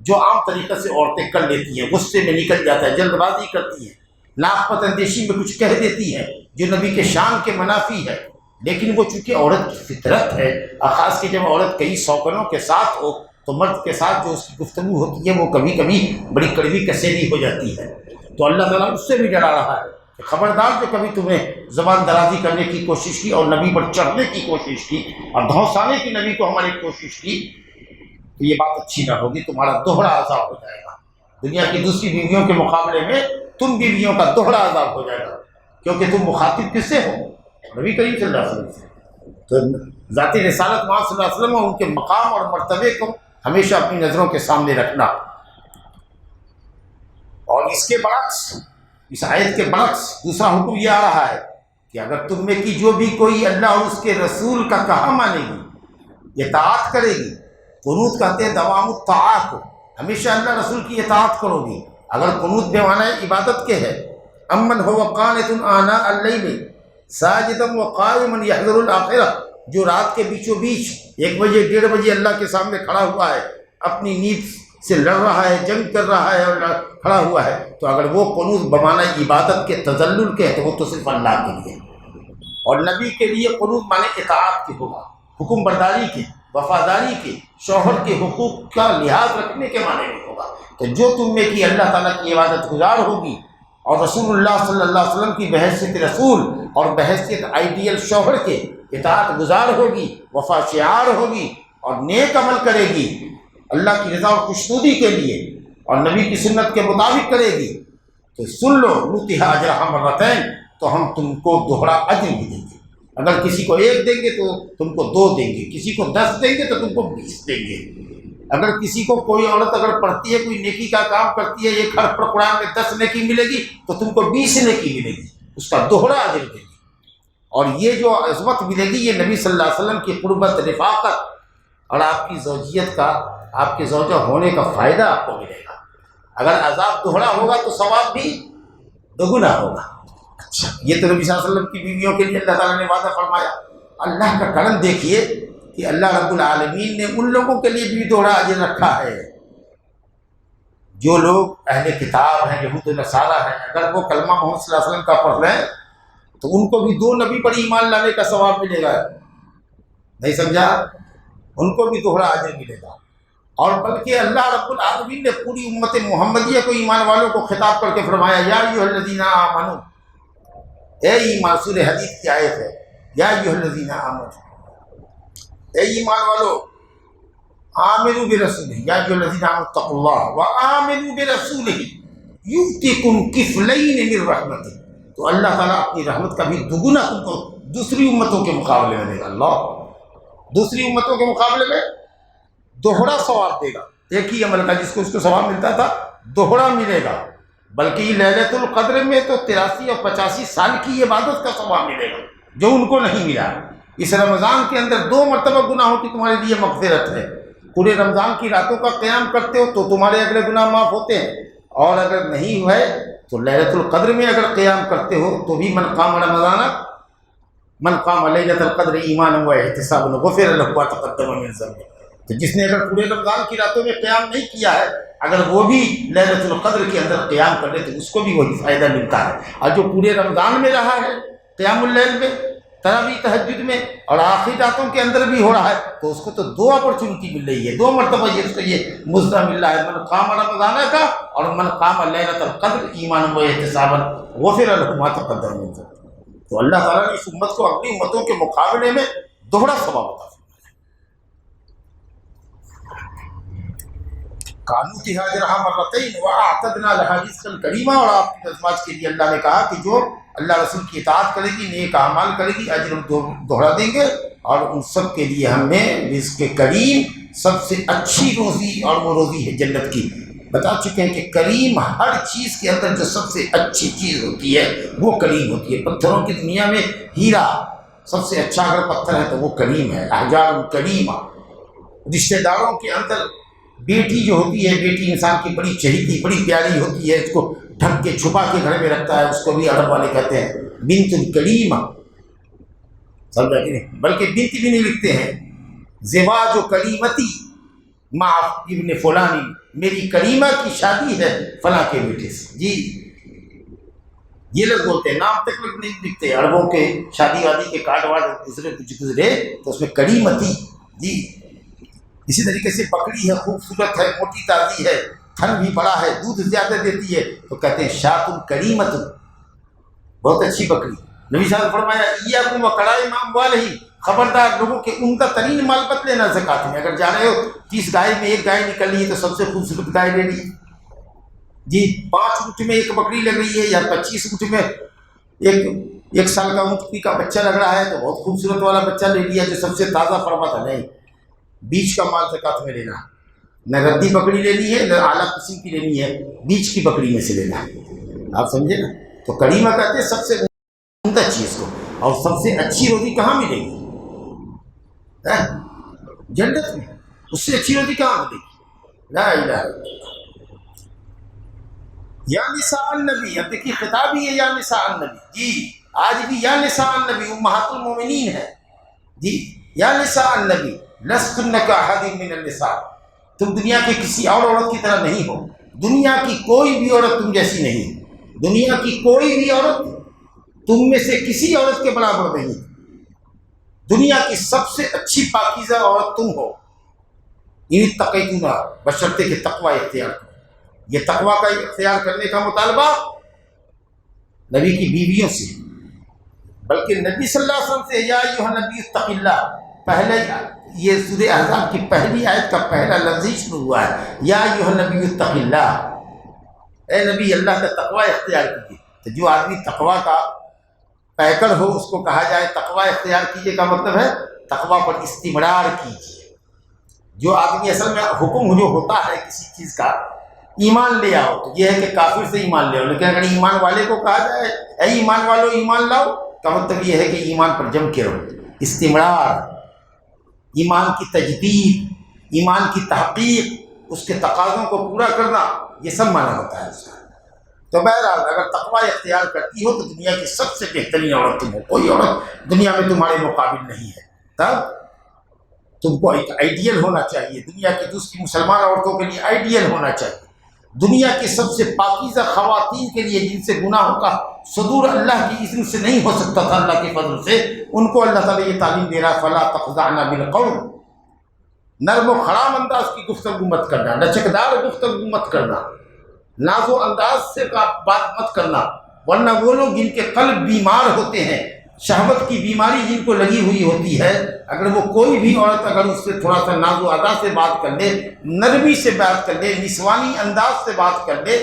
جو عام طریقے سے عورتیں کر لیتی ہیں، غصے میں نکل جاتا ہے، جلد بازی کرتی ہیں، ناقص اندیشی میں کچھ کہہ دیتی ہیں جو نبی کے شان کے منافی ہے، لیکن وہ چونکہ عورت کی فطرت ہے، اور خاص کہ جب عورت کئی سوکنوں کے ساتھ ہو تو مرد کے ساتھ جو اس کی گفتگو ہوتی ہے وہ کبھی کبھی بڑی کڑوی کسیلی ہو جاتی ہے، تو اللہ تعالیٰ اس سے بھی ڈرا رہا ہے کہ خبردار جو کبھی تمہیں زبان درازی کرنے کی کوشش کی اور نبی پر چڑھنے کی کوشش کی اور دھونسانے کی نبی کو ہماری کوشش کی تو یہ بات اچھی نہ ہوگی، تمہارا دوہرا عذاب ہو جائے گا۔ دنیا کی دوسری بیویوں کے مقابلے میں تم بیویوں کا دوہرا عذاب ہو جائے گا، کیونکہ تم مخاطب کس سے ہو؟ نبی کریم صلی اللہ علیہ وسلم سے۔ تو ذاتی رسالت محمد صلی اللہ علیہ وسلم اور ان کے مقام اور مرتبے کو ہمیشہ اپنی نظروں کے سامنے رکھنا۔ اور اس کے برعکس، اس آیت کے برعکس دوسرا حکم یہ آ رہا ہے کہ اگر تم میں کی جو بھی کوئی اللہ اور اس کے رسول کا کہا مانے گی، اطاعت کرے گی، قنوت کہتے ہیں دوام الطاعات کو، ہمیشہ اللہ رسول کی اطاعت کرو گی۔ اگر قنوت بے معنی عبادت کے ہے، امن ہو قانت آناء اللیل ساجدا وقائما یحذر الآخرہ، جو رات کے بیچوں بیچ 1 بجے 1:30 بجے اللہ کے سامنے کھڑا ہوا ہے، اپنی نیند سے لڑ رہا ہے، جنگ کر رہا ہے اور کھڑا ہوا ہے، تو اگر وہ قنوت بمعنی عبادت کے تذلل کے ہے تو وہ تو صرف اللہ کے لیے، اور نبی کے لیے قنوت معنی اطاعت کے ہوگا، حکم برداری کے، وفاداری کے، شوہر کے حقوق کا لحاظ رکھنے کے معنی میں ہوگا۔ تو جو تم میں کی اللہ تعالیٰ کی عبادت گزار ہوگی اور رسول اللہ صلی اللہ علیہ وسلم کی بحیثیت رسول اور بحیثیت آئیڈیل شوہر کے اطاعت گزار ہوگی، وفا شعار ہوگی اور نیک عمل کرے گی اللہ کی رضا اور خوشنودی کے لیے اور نبی کی سنت کے مطابق کرے گی، تو سن لو نؤتها اجرها مرتين، تو ہم تم کو دوہرا اجر بھی دیں گے۔ اگر کسی کو 1 دیں گے تو تم کو 2 دیں گے، کسی کو 10 دیں گے تو تم کو 20 دیں گے۔ اگر کسی کو کوئی عورت اگر پڑھتی ہے، کوئی نیکی کا کام کرتی ہے، ایک حرف پر قرآن میں 10 نیکی ملے گی تو تم کو 20 نیکی ملے گی، اس کا دوہرا اجر دیں گے۔ اور یہ جو عظمت ملے گی یہ نبی صلی اللہ علیہ وسلم کی قربت، رفاقت اور آپ کی زوجیت کا، آپ کے زوجہ ہونے کا فائدہ آپ کو ملے گا۔ اگر عذاب دوہرا ہوگا تو ثواب بھی دوگنا ہوگا۔ اچھا، یہ تو نبی صلی اللہ علیہ وسلم کی بیویوں کے لیے اللہ تعالیٰ نے وعدہ فرمایا۔ اللہ کا کرم دیکھیے کہ اللہ رب العالمین نے ان لوگوں کے لیے بھی دوہرا اجر رکھا ہے جو لوگ اہل کتاب ہیں، یہود و نصارہ ہیں، اگر وہ کلمہ محمد صلی اللہ علیہ وسلم کا پڑھ رہے ہیں تو ان کو بھی 2 نبی پر ایمان لانے کا ثواب ملے گا۔ نہیں سمجھا؟ ان کو بھی دوہرا اجر ملے گا۔ اور بلکہ اللہ رب العالمین نے پوری امت محمدیہ کو، ایمان والوں کو خطاب کر کے فرمایا، یا ایھا الذین آمنوا، اے ایمان، سورہ حدید کی آیت ہے، یا ایھا الذین آمنوا، اے ایمان والو، آمنوا برسولہ، یا ایھا الذین آمنوا اتقوا اللہ وآمنوا برسولہ یؤتکم کفلین من رحمتہ، تو اللہ تعالیٰ اپنی رحمت کا بھی دگنا تم کو دوسری امتوں کے مقابلے میں دے گا۔ اللہ دوسری امتوں کے مقابلے میں دوہرا ثواب دے گا، ایک ہی عمل کا جس کو اس کو ثواب ملتا تھا دوہرا ملے گا، بلکہ ليلۃ القدر میں تو 83 اور 85 سال کی عبادت کا ثواب ملے گا جو ان کو نہیں ملا۔ اس رمضان کے اندر 2 مرتبہ گناہوں کی تمہارے لیے مغفرت ہے، پورے رمضان کی راتوں کا قیام کرتے ہو تو تمہارے اگلے گناہ معاف ہوتے ہیں، اور اگر نہیں ہوئے تو لیلۃ القدر میں اگر قیام کرتے ہو تو بھی من قام رمضان، من قام لیلۃ القدر ایمانا واحتسابا غفر له ما تقدم من ذنبه، تو جس نے اگر پورے رمضان کی راتوں میں قیام نہیں کیا ہے، اگر وہ بھی لیلۃ القدر کے اندر قیام کر لے تو اس کو بھی وہی فائدہ ملتا ہے، اور جو پورے رمضان میں رہا ہے قیام اللیل میں، تراویح تہجد میں اور آخری راتوں کے اندر بھی ہو رہا ہے تو اس کو تو 2 اپرچونٹی مل رہی ہے، 2 مرتبہ یہ اس کو یہ مزدہ مل رہا ہے، من قام رمضان کا اور من قام لیلۃ القدر ایمانا واحتسابا غفر له ما تقدم من ذنبه۔ تو اللہ تعالیٰ نے اس امت کو اپنی امتوں کے مقابلے میں دوہرا ثواب عطا فرمایا۔ قانون تہاجرها مرتين واعتدنا لها رزقا کریما، اور آپ کی ازواج کے لیے اللہ نے کہا کہ جو اللہ رسول کی اطاعت کرے گی، نیک اعمال کرے گی، اجر دوہرا دیں گے، اور ان سب کے لیے ہم نے رزق کریم، سب سے اچھی روزی، اور وہ روزی ہے جنت کی۔ بتا چکے ہیں کہ کریم ہر چیز کے اندر جو سب سے اچھی چیز ہوتی ہے وہ کریم ہوتی ہے۔ پتھروں کی دنیا میں ہیرا سب سے اچھا اگر پتھر ہے تو وہ کریم ہے، احجار کریمہ۔ رشتہ داروں کے اندر بیٹی جو ہوتی ہے، بیٹی انسان کی بڑی چہیتی بڑی پیاری ہوتی ہے، اس کو ڈھک کے چھپا کے گھر میں رکھتا ہے، اس کو بھی عرب والے کہتے ہیں بنت الکریمہ، سمجھا کہ نہیں؟ بلکہ بنت بھی نہیں لکھتے ہیں، زواج و کریمتی مع ابن فلانی، میری کریمہ کی شادی ہے فلاں کے بیٹے سے، جی یہ لوگ بولتے ہیں، نام تک لوگ نہیں لکھتے۔ عربوں کے شادی وادی کے کارڈ وارڈ دوسرے کچھ گزرے تو اس میں کریمتی، جی۔ اسی طریقے سے بکری ہے، خوبصورت ہے، موٹی تازی ہے، تھن بھی بڑا ہے، دودھ زیادہ دیتی ہے تو کہتے ہیں شاۃ کریمت، بہت اچھی بکری۔ نبی صاحب نے فرمایا ایاکم وقرائم اموالہم، خبردار لوگوں کے عمدہ ترین مال مت لینا زکوٰۃ میں۔ اگر جا رہے ہو 30 گائے میں ایک گائے نکل رہی ہے تو سب سے خوبصورت گائے لے لی، جی۔ 5 اونٹ میں ایک بکری لگ رہی ہے یا 25 اونٹ میں ایک سال کا اونٹ کا بچہ لگ رہا ہے تو بہت خوبصورت والا بچہ لے لیا جو سب سے تازہ فرما تھا۔ نہیں، بیچ کا مال زکوٰۃ میں لینا، نہ ردی بکری لینی ہے نہ اعلیٰ قسم کی لینی ہے، بیچ کی بکری میں سے لینا ہے، آپ سمجھے نا؟ تو کریمہ کہتے ہیں سب سے عمدہ چیز کو۔ اور سب سے اچھی روٹی کہاں ملے گی؟ جنت میں، اس سے اچھی روٹی کہاں ملے گی؟ لا الہ الا اللہ۔ یا نساء النبی، اب دیکھیے خطاب ہی ہے یا نساء النبی، جی آج بھی یا نساء النبی امہات المومنین ہے، جی۔ یا نساء النبی لستن کاحد من النساء، تم دنیا کی کسی اور عورت کی طرح نہیں ہو، دنیا کی کوئی بھی عورت تم جیسی نہیں، دنیا کی کوئی بھی عورت تم میں سے کسی عورت کے برابر نہیں، دنیا کی سب سے اچھی پاکیزہ عورت تم ہو۔ ان تقیتون، بشرطے کہ تقوی اختیار کرو۔ یہ تقوی کا اختیار کرنے کا مطالبہ نبی کی بیویوں سے، بلکہ نبی صلی اللہ علیہ وسلم سے یا ایھا النبی اتق اللہ، پہلے یہ سورہ احزاب کی پہلی آیت کا پہلا لفظ ہی شروع ہوا ہے، یا ایھا النبی اتق اللہ، اے نبی اللہ کا تقوی اختیار کیجیے۔ تو جو آدمی تقوی کا پیکر ہو اس کو کہا جائے تقوی اختیار کیجیے کا مطلب ہے تقوی پر استمرار کیجیے۔ جو آدمی اصل میں حکم جو ہوتا ہے کسی چیز کا ایمان لے آؤ، تو یہ ہے کہ کافر سے ایمان لے آؤ، لیکن اگر ایمان والے کو کہا جائے اے ایمان والو ایمان لاؤ کا مطلب یہ ہے کہ ایمان پر جم کے رہو، استمرار، ایمان کی تجدید، ایمان کی تحقیق، اس کے تقاضوں کو پورا کرنا، یہ سب معنی ہوتا ہے اس کا۔ تو بہرحال اگر تقوی اختیار کرتی ہو تو دنیا کی سب سے بہترین عورت تم ہو، کوئی عورت دنیا میں تمہارے مقابل نہیں ہے، تب تم کو ایک آئیڈیل ہونا چاہیے، دنیا کی دوسری مسلمان عورتوں کے لیے آئیڈیل ہونا چاہیے، دنیا کی سب سے پاکیزہ خواتین کے لیے جن سے گناہوں کا صدور اللہ کی اذن سے نہیں ہو سکتا تھا، اللہ کے فضل سے ان کو اللہ تعالیٰ یہ تعلیم دے رہا، فلا تخضعن بالقول، نرم و خرام انداز کی گفتگو مت کرنا، لچکدار گفتگو مت کرنا، ناز و انداز سے بات مت کرنا، ورنہ وہ لوگ جن کے قلب بیمار ہوتے ہیں، شہوت کی بیماری جن کو لگی ہوئی ہوتی ہے، اگر وہ کوئی بھی عورت اگر اس سے تھوڑا سا ناز و ادا سے بات کر لے، نرمی سے بات کر لے، نسوانی انداز سے بات کر لے،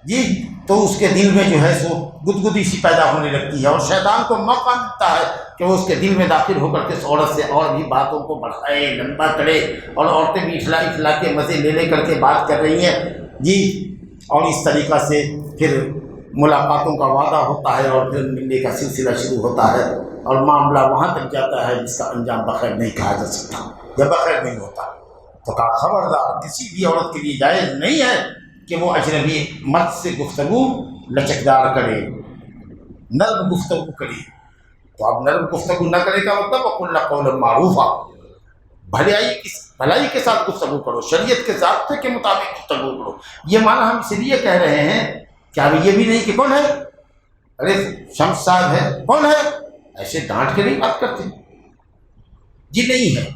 جی، تو اس کے دل میں جو ہے سو گدگدی سی پیدا ہونے لگتی ہے، اور شیطان کو موقع ملتا ہے کہ وہ اس کے دل میں داخل ہو کر کے اس عورت سے اور بھی باتوں کو بڑھائے، لمبا کرے، اور عورتیں بھی اٹھلا کے مزے لے کر کے بات کر رہی ہیں، جی، اور اس طریقہ سے پھر ملاقاتوں کا وعدہ ہوتا ہے اور پھر ملنے کا سلسلہ شروع ہوتا ہے، اور معاملہ وہاں تک جاتا ہے جس کا انجام بخیر نہیں کہا جا سکتا یا بخیر نہیں ہوتا۔ تو کہا خبردار کسی بھی عورت کے لیے جائز نہیں ہے کہ وہ اجنبی مرد سے گفتگو لچکدار کرے، نرم گفتگو کرے۔ تو اب نرم گفتگو نہ کرے کا مطلب وَقُلْنَ قَوْلًا مَعْرُوفًا، بھلائی کے ساتھ گفتگو کرو، شریعت کے ضابطے کے مطابق گفتگو کرو۔ یہ معنی ہم اس لیے کہہ رہے ہیں کہ اب یہ بھی نہیں کہ کون ہے، ارے شمس صاحب ہے، کون ہے، ایسے ڈانٹ کے نہیں بات کرتے، جی نہیں ہے۔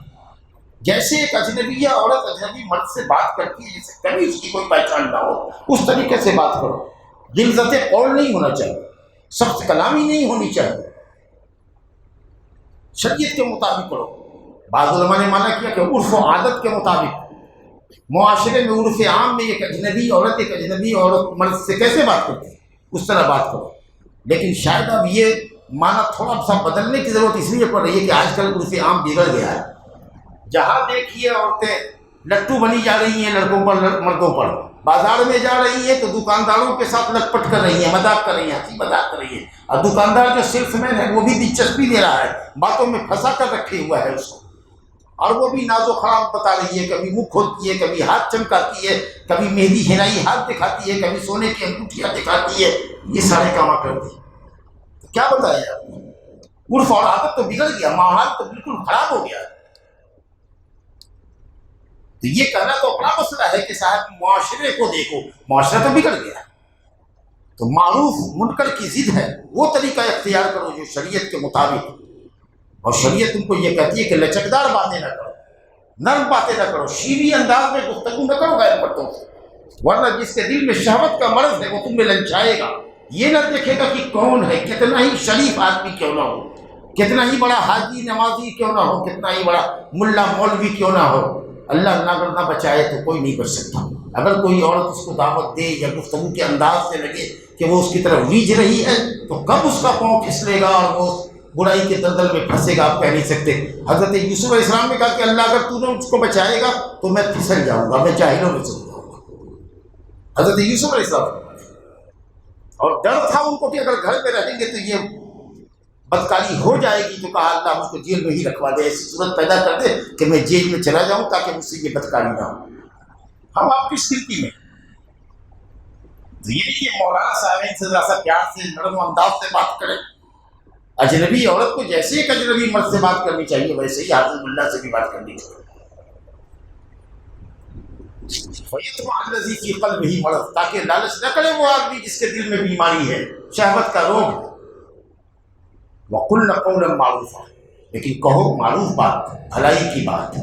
جیسے ایک اجنبیہ عورت اجنبی مرد سے بات کرتی ہے جیسے کبھی اس کی کوئی پہچان نہ ہو، اس طریقے سے بات کرو، غلظت قول نہیں ہونا چاہیے، سخت کلامی نہیں ہونی چاہیے، شریعت کے مطابق کرو۔ بعض علماء نے مانا کیا کہ عرف و عادت کے مطابق، معاشرے میں عرف عام میں ایک اجنبی عورت مرد سے کیسے بات کرتی ہے اس طرح بات کرو۔ لیکن شاید اب یہ معنی تھوڑا سا بدلنے کی ضرورت اس لیے پڑ رہی ہے کہ آج کل عرف عام بگڑ گیا ہے، جہاں دیکھیے عورتیں لٹو بنی جا رہی ہیں لڑکوں پر مردوں پر، بازار میں جا رہی ہیں تو دکانداروں کے ساتھ لٹ پٹ کر رہی ہیں، مذاق کر رہی ہیں، ہنسی مذاق کر رہی ہیں، اور دکاندار جو سیلس مین ہے وہ بھی دلچسپی لے رہا ہے، باتوں میں پھنسا کر رکھے ہوا ہے اس کو، اور وہ بھی ناز و خراب بتا رہی ہے، کبھی منہ کھولتی ہے، کبھی ہاتھ چمکاتی ہے، کبھی مہندی ہنائی ہاتھ دکھاتی ہے، کبھی سونے کی انگوٹھیاں دکھاتی ہے، یہ سارے کام کرتی ہے۔ تو کیا بتایا آپ نے؟ عرف اور عادت تو بگڑ گیا، ماحول تو بالکل خراب ہو گیا۔ تو یہ کہنا تو اپنا مسئلہ ہے کہ صاحب معاشرے کو دیکھو، معاشرہ تو بگڑ گیا۔ تو معروف منکر کی ضد ہے، وہ طریقہ اختیار کرو جو شریعت کے مطابق، اور شریعت تم کو یہ کہتی ہے کہ لچکدار باتیں نہ کرو، نرم باتیں نہ کرو، شیریں انداز میں گفتگو نہ کرو غیر مردوں سے، ورنہ جس کے دل میں شہوت کا مرض ہے وہ تم میں للچائے گا، یہ نہ دیکھے گا کہ کون ہے، کتنا ہی شریف آدمی کیوں نہ ہو، کتنا ہی بڑا حاجی نمازی کیوں نہ ہو، کتنا ہی بڑا ملا مولوی کیوں نہ ہو، اللہ نہ بچائے تو کوئی نہیں بچ سکتا۔ اگر کوئی عورت اس کو دعوت دے یا گفتگو کے انداز سے لگے کہ وہ اس کی طرف ریجھ رہی ہے تو کب اس کا پاؤں پھسلے گا اور وہ برائی کے دلدل میں پھنسے گا آپ کہہ نہیں سکتے۔ حضرت یوسف علیہ السلام نے کہا کہ اللہ اگر تو نے اس کو بچائے گا تو میں پھسل جاؤں گا، میں جاہلوں میں چل جاؤں گا، حضرت یوسف علیہ السلام۔ اور ڈر تھا ان کو کہ اگر گھر میں رہیں گے تو یہ بدکاری ہو جائے گی، تو کہا اللہ مجھ کو جیل میں ہی رکھوا دے، ایسی صورت پیدا کر دے کہ میں جیل میں چلا جاؤں تاکہ مجھ سے یہ بدکاری نہ ہو۔ ہم آپ کی استھتی میں یہ مولانا صاحب سے ذرا سا پیار سے نرم و انداز سے بات کریں، اجنبی عورت کو جیسے ایک اجنبی مرد سے بات کرنی چاہیے ویسے ہی حافظ اللہ سے بھی بات کرنی چاہیے۔ فَيَطْمَعَ الَّذِي فِي قَلْبِهِ مَرَضٌ، تاکہ لالچ نہ کرے وہ آدمی جس کے دل میں بیماری ہے، شہوت کا روگ ہے۔ وَقُلْنَ قَوْلًا مَعْرُوفًا، لیکن کہو معروف بات، بھلائی کی بات،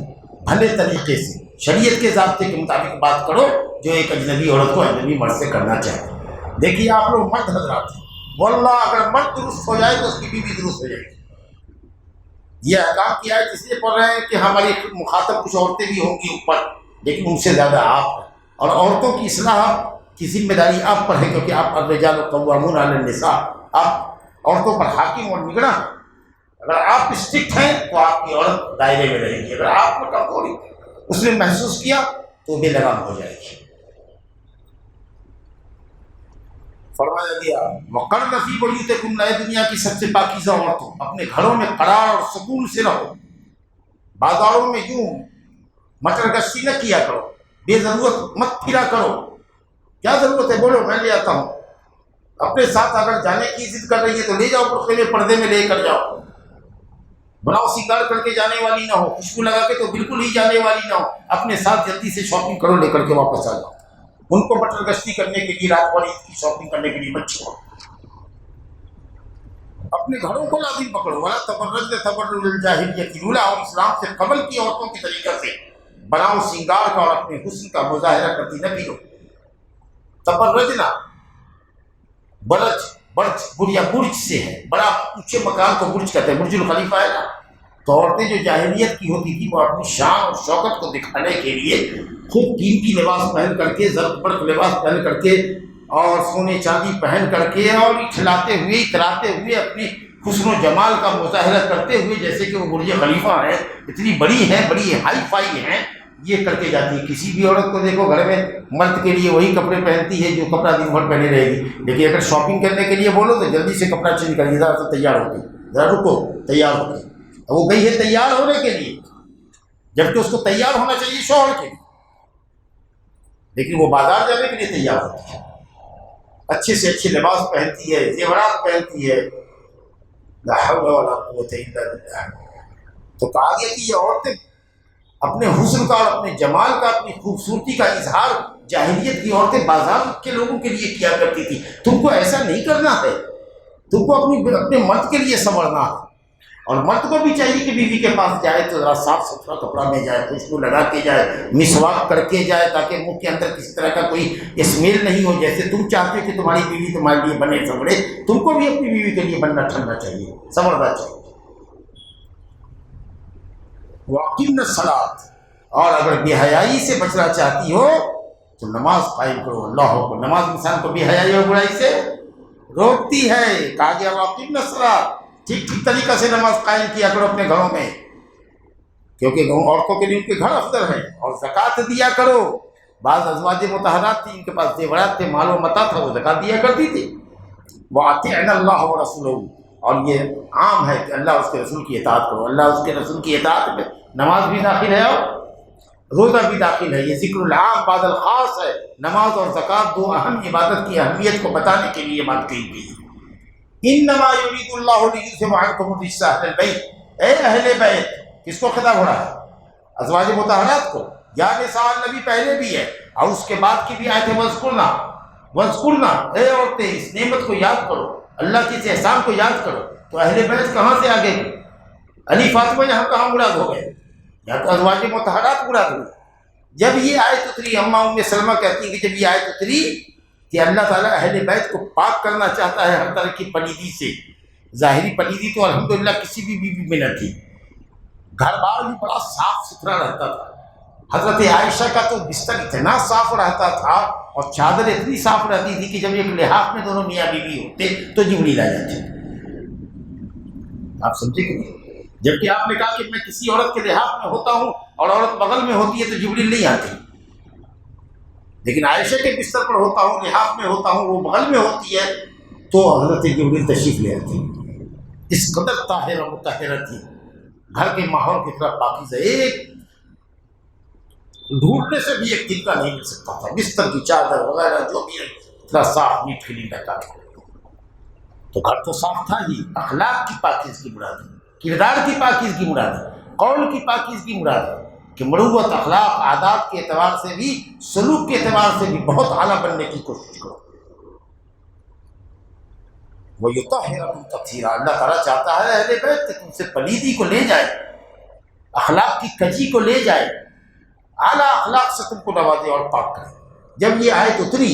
بھلے طریقے سے، شریعت کے ضابطے کے مطابق بات کرو جو ایک اجنبی عورت کو اجنبی مرد سے کرنا چاہیے۔ دیکھیے آپ لوگ مرد حضرات ہیں، واللہ اگر مرد درست ہو جائے تو اس کی بیوی درست ہو جائے گی۔ یہ احکام کیا ہے اس لیے پڑھ رہے ہیں کہ ہماری مخاطب کچھ عورتیں بھی ہوں گی اوپر، لیکن ان سے زیادہ آپ ہیں، اور عورتوں کی اصلاح کی ذمہ داری آپ پر ہے، کیونکہ آپ الرجال قوامون علی النساء، آپ عورتوں پر حاکم اور نگراں ہیں۔ اگر آپ اسٹرکٹ ہیں تو آپ کی عورت دائرے میں رہے گی، اگر آپ کو کمزوری اس نے محسوس کیا تو بے لگام ہو جائے گی۔ فرمایا گیا وَقَرْنَ فِي بُيُوتِكُنَّ، اے دنیا کی سب سے پاکیزہ عورتوں اپنے گھروں میں قرار اور سکون سے رہو، بازاروں میں یوں مٹر گشتی نہ کیا کرو، بے ضرورت مت پھرا کرو، کیا ضرورت ہے بولو میں لے آتا ہوں، اپنے ساتھ اگر جانے کی ضد کر رہی ہے تو لے جاؤ، برقعے میں پردے میں لے کر جاؤ، بناؤ سنگار کر کے جانے والی نہ ہو، خوشبو لگا کے تو بالکل ہی جانے والی نہ ہو، اپنے ساتھ جلدی سے شاپنگ کرو، لے کر کے واپس آ جاؤ، ان کو مٹر گشتی کرنے کے لیے رات بھر عید کی شاپنگ کرنے کے لیے مت چھوڑو، اپنے گھروں کو لازم پکڑو، ولا تبرجن تبرج الجاہلیۃ الاولیٰ، اور اسلام سے قبل کی عورتوں کے طریقہ سے بناؤ سنگار کا اور اپنے حسن کا مظاہرہ کرتی نہ پھرو، تبرجنا برج بریا برج سے ہے، بڑا اونچے مکان کو برج کہتے ہیں، برج الخلیفہ ہے نا، تو عورتیں جو جاہلیت کی ہوتی تھی وہ اپنی شان اور شوکت کو دکھانے کے لیے خوب قیمتی لباس پہن کر کے، زرق برق لباس پہن کر کے اور سونے چاندی پہن کر کے اور اٹھلاتے ہوئے اتراتے ہوئے اپنی حسن و جمال کا مظاہرہ کرتے ہوئے جیسے کہ وہ برج خلیفہ ہے، اتنی بڑی ہیں، بڑی ہائی فائی ہیں، یہ کر کے جاتی ہے۔ کسی بھی عورت کو دیکھو گھر میں مرد کے لیے وہی کپڑے پہنتی ہے جو کپڑا دن بھر پہنے رہے گی، لیکن اگر شاپنگ کرنے کے لیے بولو تو جلدی سے کپڑا چینج کریے، ذرا سے تیار ہو کے، ذرا رکو تیار ہو کے، وہ گئی ہے تیار ہونے کے لیے جبکہ اس کو تیار ہونا چاہیے شوہر کے لیے، لیکن وہ بازار جانے کے لیے تیار ہوتی ہے، اچھے سے اچھے لباس پہنتی ہے، زیورات پہنتی ہے، لا حول ولا قوت الا باللہ۔ تو کہا گیا کہ یہ عورتیں اپنے حسن کا اور اپنے جمال کا، اپنی خوبصورتی کا اظہار جاہلیت کی عورتیں بازار کے لوگوں کے لیے کیا کرتی تھی، تم کو ایسا نہیں کرنا ہے، تم کو اپنے مرد کے لیے سنورنا ہے، اور مرد کو بھی چاہیے کہ بیوی کے پاس جائے تو ذرا صاف ستھرا کپڑا میں جائے، خوشبو لگا کے جائے، مسواک کر کے جائے، تاکہ منہ کے اندر کسی طرح کا کوئی اسمیل نہیں ہو، جیسے تم چاہتے ہو کہ تمہاری بیوی تمہارے لیے بنے سنورے، تم کو بھی اپنی بیوی کے لیے بننا ٹھننا چاہیے، سنورنا چاہیے۔ وَأَقِمْنَ الصَّلَاةَ، اور اگر بے حیائی سے بچنا چاہتی ہو تو نماز قائم کرو، اللہ کو نماز انسان کو بے حیائی اور برائی سے روکتی ہے، کہا گیا وَأَقِمْنَ الصَّلَاةَ، ٹھیک طریقہ سے نماز قائم کیا کرو اپنے گھروں میں، کیونکہ عورتوں کے لیے ان کے گھر افضل ہیں، اور زکوٰۃ دیا کرو، بعض ازواج مطہرات تھی، ان کے پاس زیورات تھے، مال و متاع تھا، وہ زکوٰۃ دیا کرتی تھی، وَأَطِعْنَا اللَّهَ وَرَسُولَهُ، اور یہ عام ہے کہ اللہ اس کے رسول کی اطاعت کرو. اللہ اس کے رسول کی اطاعت میں نماز بھی داخل ہے اور روزہ بھی داخل ہے. یہ ذکر العام بعد الخاص ہے. نماز اور زکوٰۃ دو اہم عبادت کی اہمیت کو بتانے کے لیے بات کہی گئی ہے. انما یرید اللہ لیذھب عنکم الرجس اہل البیت، اے اہل بیت. کس کو خطاب ہو رہا ہے؟ ازواج مطہرات کو. یا نساء النبی پہلے بھی ہے اور اس کے بعد کی بھی آیت ہے وذکرنا، اے عورتیں اس نعمت کو یاد کرو، اللہ کے اس احسان کو یاد کرو. تو اہل بیت کہاں سے آگے علی فاطمہ یہاں کہاں مراد ہو گئے؟ یا تو ازواج مطہرات مراد ہوئی. جب یہ آیت اتری، اماں ام سلمہ کہتی ہیں کہ جب یہ آیت اتری کہ اللہ تعالیٰ اہل بیت کو پاک کرنا چاہتا ہے ہر طرح کی پلیدی سے. ظاہری پلیدی تو الحمدللہ کسی بھی بیوی میں نہ تھی، گھر بار بھی بڑا صاف ستھرا رہتا تھا. حضرت عائشہ کا تو بستر اتنا صاف رہتا تھا اور چادر اتنی صاف رہتی تھی کہ جب ایک لحاف میں دونوں میاں بیوی ہوتے تو جبریل آ جاتے. آپ سمجھے کہ نہیں؟ جبکہ آپ نے کہا کہ میں کسی عورت کے لحاف میں ہوتا ہوں اور عورت بغل میں ہوتی ہے تو جبریل نہیں آتی، لیکن عائشہ کے بستر پر ہوتا ہوں، لحاف میں ہوتا ہوں، وہ بغل میں ہوتی ہے تو حضرت جبریل تشریف لے آتی. اس قدر طاہر و مطہرہ تھی، گھر کے ماحول کی طرح پاکیزہ، ایک ڈھونڈنے سے بھی ایک تنکا نہیں مل سکتا تھا. بستر کی چادر وغیرہ جو بھی ہے اتنا صاف نیٹ کلین رہتا تھا. تو گھر تو صاف تھا ہی. اخلاق کی پاکیزگی مراد ہے، کردار کی پاکیزگی مراد ہے، قول کی پاکیزگی مراد ہے کہ مروت، اخلاق، عادات کے اعتبار سے بھی، سلوک کے اعتبار سے بھی بہت اعلیٰ بننے کی کوشش کرو. وَيُطَهِّرَكُمْ تَطْهِيرًا، اللہ تعالیٰ چاہتا ہے اہل بیت کہ تم سے پلیدی کو لے جائے، اخلاق کی کجی کو لے جائے، اعلیٰ اخلاق سے تم کو نوازے اور پاک کرے. جب یہ آیت اتری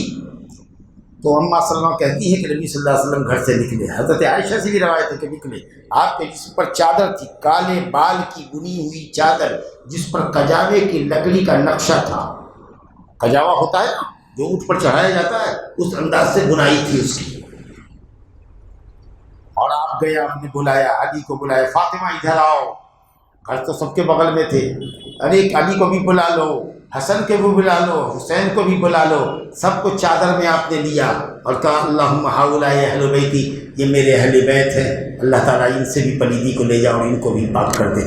تو اماں سلمہ کہتی ہے کہ نبی صلی اللہ علیہ وسلم گھر سے نکلے. حضرت عائشہ سے بھی روایت ہے کہ نکلے. آپ کے جسم پر چادر تھی، کالے بال کی بنی ہوئی چادر جس پر کجاوے کی لکڑی کا نقشہ تھا. کجاوا ہوتا ہے نا جو اونٹ پر چڑھایا جاتا ہے، اس انداز سے بنائی تھی اس کی. اور آپ گئے، آپ نے بلایا، علی کو بلایا، فاطمہ ادھر آؤ. گھر تو سب کے بغل میں تھے. ارے علی کو بھی بلا لو، حسن کو بھی بلا لو، حسین کو بھی بلا لو. سب کو چادر میں آپ نے لیا اور کہا اللہم ہؤلاء اہل بیتی، یہ میرے اہل بیت ہیں، اللہ تعالیٰ ان سے بھی پلیدی کو لے جاؤ اور ان کو بھی پاک کر دے.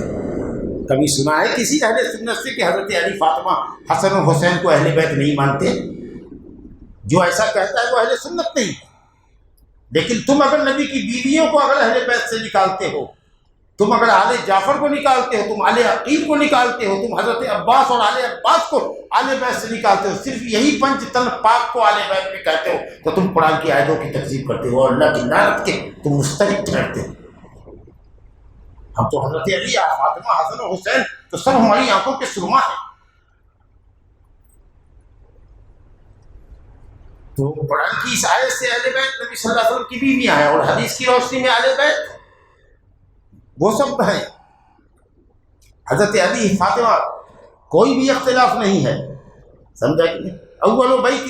کبھی سنا ہے کسی اہل سنت سے کہ حضرت علی فاطمہ حسن و حسین کو اہل بیت نہیں مانتے؟ جو ایسا کہتا ہے وہ اہل سنت نہیں. لیکن تم اگر نبی کی بیویوں کو اگر اہل بیت سے نکالتے ہو، تم اگر آل جعفر کو نکالتے ہو، تم آل عقیل کو نکالتے ہو، تم حضرت عباس اور آل عباس کو آل بیت سے نکالتے ہو، صرف یہی پنج تن پاک کو آل بیت میں کہتے ہو، تو تم قرآن کی آیتوں کی تکذیب کرتے ہو اور اللہ کی لعنت کے تم مستحق ٹھہرتے ہو. ہم تو حضرت علی، فاطمہ، حسن و حسین تو سب ہماری آنکھوں کے سرما ہیں. تو قرآن کی اس آیت سے اہل بیت نبی صلی اللہ علیہ وسلم کی بیویاں ہیں، اور حدیث کی روشنی میں اہل بیت وہ سب ہیں. حضرت علی، فاطمہ، کوئی بھی اختلاف نہیں ہے. سمجھا کہ نہیں؟ اول بیت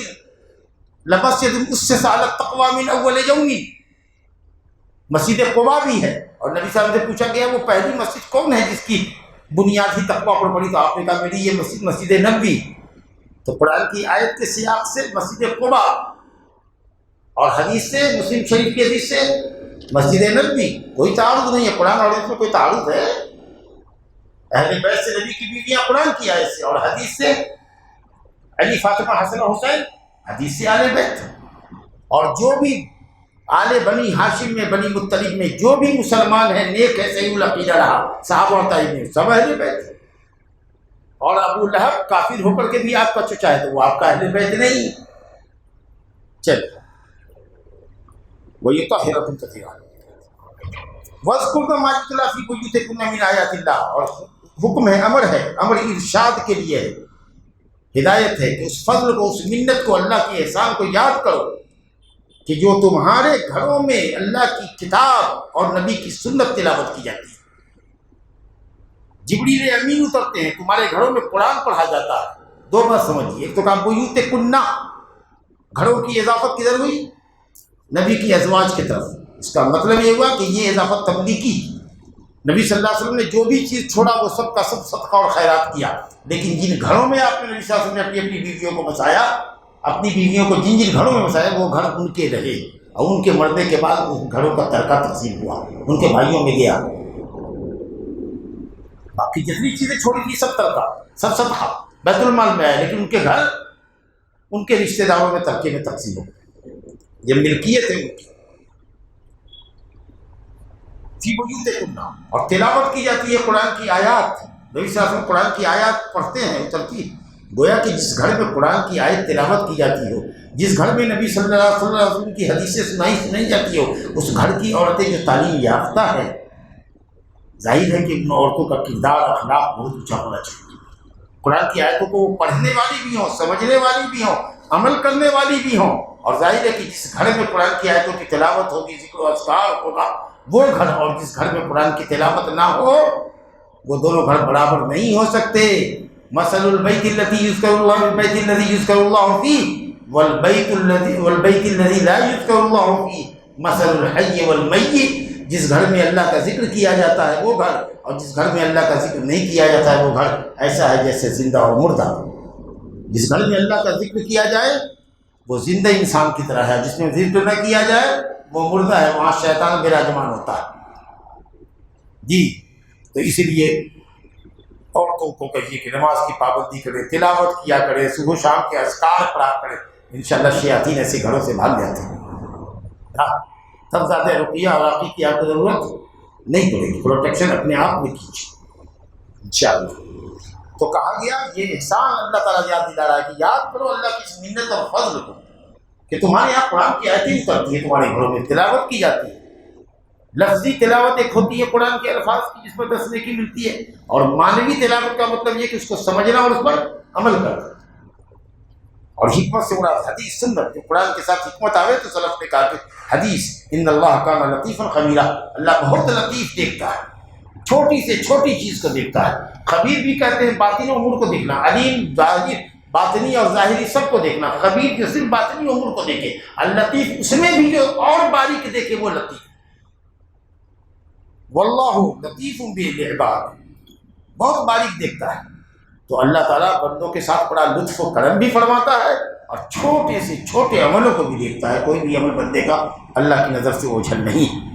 لمسجد اسس علی التقوی من اول یوم، مسجد قباء بھی ہے. اور نبی صاحب سے پوچھا گیا وہ پہلی مسجد کون ہے جس کی بنیاد ہی تقوی پر پڑی؟ تو آپ نے کہا میری یہ مسجد مسجد نبوی. تو قرآن کی آیت کے سیاق سے مسجد قباء اور حدیث سے، مسلم شریف کی حدیث سے مسجد نبوی. کوئی تعارض نہیں ہے. قرآن اور حدیث میں کوئی تعارض ہے؟ اہل بیت سے نبی کی بیویاں قرآن کی آیت سے، اور حدیث سے علی، فاطمہ، حسن و حسین، حدیث سے اہل بیت. اور جو بھی آل بنی ہاشم میں، بنی مطلب میں جو بھی مسلمان ہیں، نیک ہے، صحیح العقیدہ رہا، صحابہ اور تابعین، سب اہل بیت. اور ابو لہب کافر ہو کر کے بھی آپ کا چچا ہے تو وہ آپ کا اہل بیت نہیں. چل وَيُطَهِّرَكُمْ تَطْهِيرًا وَاذْكُرْنَ مَا يُتْلَىٰ فِي بُيُوتِكُنَّ مِنْ آيَاتِ اللَّهِ. اور حکم ہے، امر ہے، امر ارشاد کے لیے ہے، ہدایت ہے کہ اس فضل کو، اس منت کو، اللہ کے احسان کو یاد کرو کہ جو تمہارے گھروں میں اللہ کی کتاب اور نبی کی سنت تلاوت کی جاتی ہے. جبریل امین اترتے ہیں، تمہارے گھروں میں قرآن پڑھا جاتا ہے. دو بات سمجھیے. ایک تو کہا بیوتکن، گھروں کی اضافت کدھر ہوئی؟ نبی کی ازواج کی طرف. اس کا مطلب یہ ہوا کہ یہ اضافت تملیکی. نبی صلی اللہ علیہ وسلم نے جو بھی چیز چھوڑا وہ سب کا سب صدقہ اور خیرات کیا. لیکن جن گھروں میں آپ نے، نبی صلی اللہ علیہ وسلم نے اپنی بیویوں کو بسایا، اپنی بیویوں کو جن گھروں میں بسایا وہ گھر ان کے رہے. اور ان کے مرنے کے بعد ان گھروں کا ترکہ تقسیم ہوا، ان کے بھائیوں میں گیا، باقی جتنی چیزیں چھوڑی تھی سب ترکہ، سب صدقہ بیت المال میں آئے، لیکن ان کے گھر ان کے رشتہ داروں میں ترکے میں تقسیم ہو، یہ ملکیت ہے ان کی۔ فی بیوتکم، اور تلاوت کی جاتی ہے قرآن کی آیات، نبی صلی اللہ علیہ وسلم قرآن کی آیات پڑھتے ہیں اترتی ہے، گویا کہ جس گھر میں قرآن کی آیت تلاوت کی جاتی ہو، جس گھر میں نبی صلی اللہ علیہ وسلم کی حدیثیں سنائی جاتی ہو، اس گھر کی عورتیں جو تعلیم یافتہ ہیں، ظاہر ہے کہ ان عورتوں کا کردار اخلاق بہت اونچا ہونا چاہیے، قرآن کی آیتوں کو پڑھنے والی بھی ہوں، سمجھنے والی بھی ہوں، عمل کرنے والی بھی ہوں، اور ظاہر ہے کہ جس گھر میں قرآن کی آیتوں کی تلاوت ہوگی، ذکر و اذکار ہوگا، وہ گھر اور جس گھر میں قرآن کی تلاوت نہ ہو، وہ دونوں گھر برابر نہیں ہو سکتے۔ مثل البیت الذی یذکر اللہ بالبیت الذی یذکر اللہ فیہ والبیت الذی لا یذکر اللہ فیہ مثل الحی والمیت، جس گھر میں اللہ کا ذکر کیا جاتا ہے وہ گھر، اور جس گھر میں اللہ کا ذکر نہیں کیا جاتا ہے وہ گھر ایسا ہے جیسے زندہ اور مردہ۔ جس گھر میں اللہ کا ذکر کیا جائے وہ زندہ انسان کی طرح ہے، جس میں ذکر نہ کیا جائے وہ مردہ ہے، وہاں شیطان براجمان ہوتا ہے جی۔ تو اسی لیے عورتوں کو کہیے کہ نماز کی پابندی کرے، تلاوت کیا کرے، صبح و شام کے اذکار پڑھا کرے، انشاءاللہ شیاطین ایسے گھروں سے بھاگ جاتے ہیں۔ ہاں، تب زیادہ رقیہ اور عقیق کی آپ کو ضرورت نہیں پڑے گی، پروٹیکشن اپنے آپ میں کیجیے انشاءاللہ۔ تو کہا گیا یہ احسان اللہ تعالیٰ یاد دلا رہا ہے کہ یاد کرو اللہ کی اس منت اور فضل کو کہ تمہارے یہاں قرآن کی آیتیں اترتی ہیں، تمہارے گھروں میں تلاوت کی جاتی ہے۔ لفظی تلاوت ایک ہوتی ہے قرآن کے الفاظ کی جس پر دسنے کی ملتی ہے، اور معنوی تلاوت کا مطلب یہ کہ اس کو سمجھنا اور اس پر عمل کرنا، اور حکمت سے مراد حدیث سنت، جو قرآن کے ساتھ حکمت آوے تو سلف نے کہا کہ حدیث ان اللہ کان لطیفا خبیرا، اللہ بہت لطیف دیکھتا ہے، چھوٹی سے چھوٹی چیز کو دیکھتا ہے۔ خبیر بھی کہتے ہیں باطنی امور کو دیکھنا، علیم ظاہر باطنی اور ظاہری سب کو دیکھنا، خبیر جو صرف باطنی امور کو دیکھے، اللطیف اس میں بھی جو اور باریک دیکھے وہ لطیف۔ واللہ لطیف بالعباد، بہت باریک دیکھتا ہے۔ تو اللہ تعالیٰ بندوں کے ساتھ بڑا لطف و کرم بھی فرماتا ہے، اور چھوٹے سے چھوٹے عملوں کو بھی دیکھتا ہے، کوئی بھی عمل بندے کا اللہ کی نظر سے اوجھل نہیں۔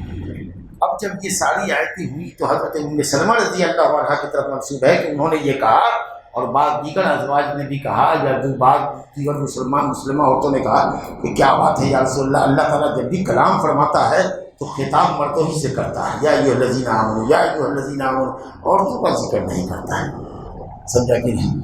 اب جب یہ ساری آیتیں ہوئی تو حضرت ام سلمہ رضی اللہ عنہا کی طرف منسوب ہے کہ انہوں نے یہ کہا، اور بعض دیگر ازواج نے بھی کہا، یا بعض دیگر مسلمہ عورتوں نے کہا کہ کیا بات ہے یا رسول اللہ، اللہ تعالیٰ جب بھی کلام فرماتا ہے تو خطاب مردوں ہی سے کرتا ہے، یا ایھا الذین آمنوا، یا ایھا الذین آمنوا، عورتوں کا ذکر نہیں کرتا ہے، سمجھا کہ نہیں؟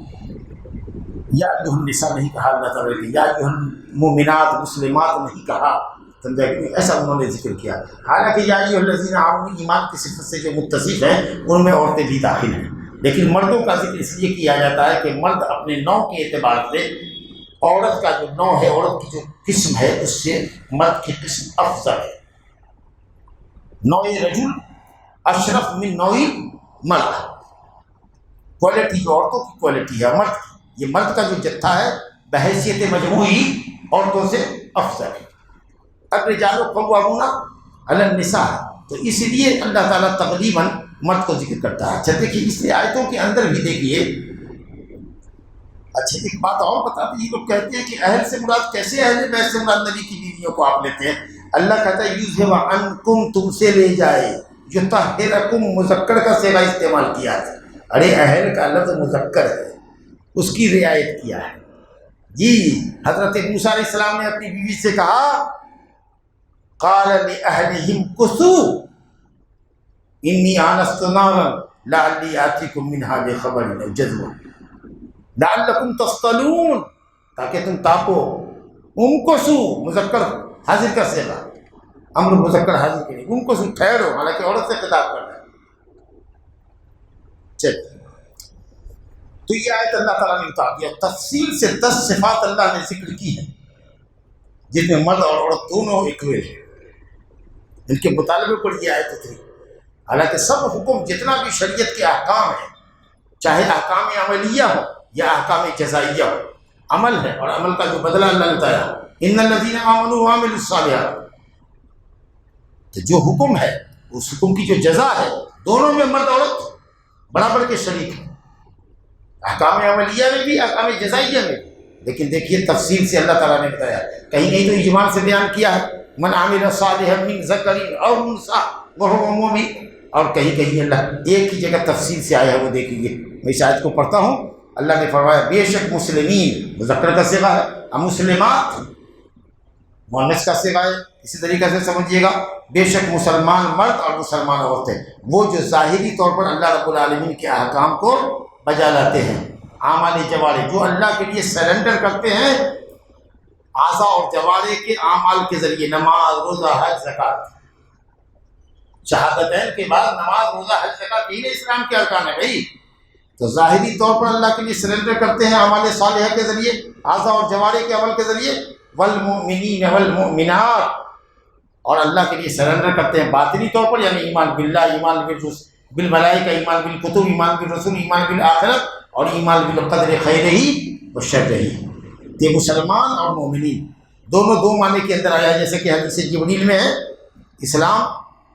یا ایھا النساء نہیں کہا اللہ تعالیٰ نے، یا ایھا المؤمنات مسلمات نہیں کہا، سمجھا کہ نہیں؟ ایسا انہوں نے ذکر کیا، حالانکہ یا ایھا الذین آمنوا ایمان کی صفت سے جو متصف ہیں ان میں عورتیں بھی داخل ہیں، لیکن مردوں کا ذکر اس لیے کیا جاتا ہے کہ مرد اپنے نوع کے اعتبار سے، عورت کا جو نوع ہے، عورت کی جو قسم ہے، اس سے مرد کی قسم افضل ہے۔ نوع رجل اشرف من نوع مرد، کوالٹی جو عورتوں کی کوالٹی ہے مرد کی، یہ مرد کا جو جتھا ہے بحیثیت مجموعی عورتوں سے افضل ہے۔ الرجال قوامون علی النساء، تو اس لیے اللہ تعالیٰ تقریباً مرد کو ذکر کرتا ہے۔ اچھا دیکھیے اس لیے آیتوں کے اندر بھی دیکھیے، اچھا ایک بات اور بتاتے ہیں، لوگ کہتے ہیں کہ اہل سے مراد کیسے اہل بیت سے مراد نبی کی بیویوں کو آپ لیتے ہیں؟ اللہ کہتا ہے یذھب عنکم، تم سے لے جائے، یطہرکم مذکر کا صیغہ استعمال کیا ہے، ارے اہل کا لفظ مذکر ہے، اس کی رعایت کیا ہے جی۔ حضرت موسیٰ علیہ السلام نے اپنی بیوی سے کہا قال لأہلہم کثوا انی آنست نارا لعلی آتیکم منہا بخبر او جذوہ لعلکم تصطلون، تاکہ تم تاپو۔ امکثوا مذکر حاضر کا صیغہ، امر مذکر حاضر کے لیے، امکثوا ٹھہرو، حالانکہ عورت سے خطاب کرنا ہے۔ چلیے تو یہ آیت اللہ تعالیٰ نے بتا دیا، تفصیل سے 10 صفات اللہ نے ذکر کی ہیں جن میں مرد اور عورت دونوں اکویل ہیں، ان کے مطالبے پر یہ آیت اتری۔ حالانکہ سب حکم جتنا بھی شریعت کے احکام ہیں، چاہے احکام عملیہ ہو یا احکام جزائیہ ہو، عمل ہے، اور عمل کا جو بدلہ اللہ نے بتایا ان الذین آمنوا وعملوا الصالحات، تو جو حکم ہے اس حکم کی جو جزا ہے دونوں میں مرد عورت برابر کے شریک ہیں، احکام عملیہ میں بھی احکام جزائیہ میں بھی۔ لیکن دیکھیے تفصیل سے اللہ تعالیٰ نے بتایا، کہیں کہیں تو اجمال سے بیان کیا ہے، من عمل صالحا من ذکر او انثى وهو مؤمن. اور کہیں اللہ ایک ہی جگہ تفصیل سے آیا ہے، وہ دیکھیے. میں اس آیت کو پڑھتا ہوں. اللہ نے فرمایا بے شک مسلمین مذکر کا صیغہ ہے، اور مسلمات مؤنث کا صیغہ ہے. اسی طریقے سے سمجھیے گا بے شک مسلمان مرد اور مسلمان عورتیں وہ جو ظاہری طور پر اللہ رب العالمین کے احکام کو بجا لاتے ہیں، اعمال جوارح جو اللہ کے لیے سرنڈر کرتے ہیں اعضاء اور جوارح کے اعمال کے ذریعے، نماز، روزہ، حج، زکوٰۃ. شہادتین کے بعد نماز، روزہ، حج، زکوٰۃ تین اسلام کے ارکان ہیں بھائی. تو ظاہری طور پر اللہ کے لیے سرنڈر کرتے ہیں اعمال صالحہ کے ذریعے، اعضاء اور جوارح کے عمل کے ذریعے. والمؤمنین والمؤمنات، اور اللہ کے لیے سرنڈر کرتے ہیں باطنی طور پر، یعنی ایمان باللہ، ایمان بالملائکہ، ایمان بالکتب، ایمان بالرسول، ایمان بالآخرت، اور ایمان بالقدر خیرہ و شرہ. یہ مسلمان اور مومنین دونوں دو معنی کے اندر آیا، جیسے کہ حدیث جبریل میں ہے. اسلام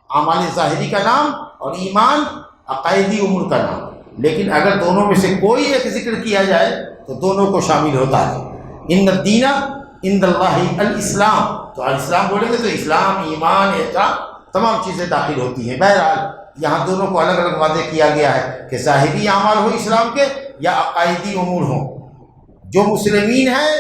اعمال ظاہری کا نام اور ایمان عقائدی امور کا نام. لیکن اگر دونوں میں سے کوئی ایک ذکر کیا جائے تو دونوں کو شامل ہوتا ہے. ان الدین عند اللہ الاسلام، تو اسلام بولیں گے تو اسلام، ایمان، احسان تمام چیزیں داخل ہوتی ہیں. بہرحال یہاں دونوں کو الگ الگ واضح کیا گیا ہے کہ ظاہری اعمال ہو اسلام کے یا عقائدی امور ہوں. جو مسلمین ہیں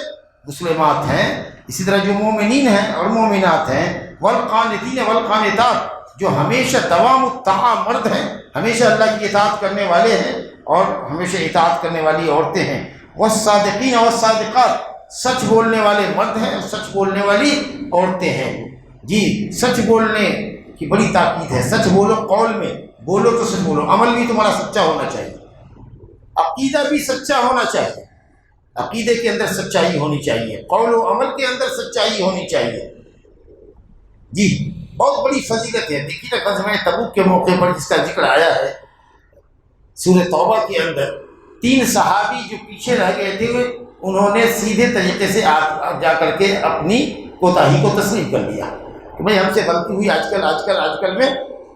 مسلمات ہیں، اسی طرح جو مومنین ہیں اور مومنات ہیں. والقانتین والقانتات، جو ہمیشہ دوام الطاعہ مرد ہیں، ہمیشہ اللہ کی اطاعت کرنے والے ہیں اور ہمیشہ اطاعت کرنے والی عورتیں ہیں. والصادقین والصادقات، سچ بولنے والے مرد ہیں اور سچ بولنے والی عورتیں ہیں. جی سچ بولنے کی بڑی تاکید ہے. سچ بولو، قول میں بولو تو سچ بولو، عمل بھی تمہارا سچا ہونا چاہیے، عقیدہ بھی سچا ہونا چاہیے، عقیدے کے اندر سچائی ہونی چاہیے، قول و عمل کے اندر سچائی ہونی چاہیے. جی بہت بڑی فضیلت ہے. دیکھیے نا غزوہ تبوک کے موقع پر جس کا ذکر آیا ہے سورہ توبہ کے اندر، 3 صحابی جو پیچھے رہ گئے تھے انہوں نے سیدھے طریقے سے جا کر کے اپنی کوتاہی کو تسلیم کر لیا کہ بھائی ہم سے غلطی ہوئی، آج کل میں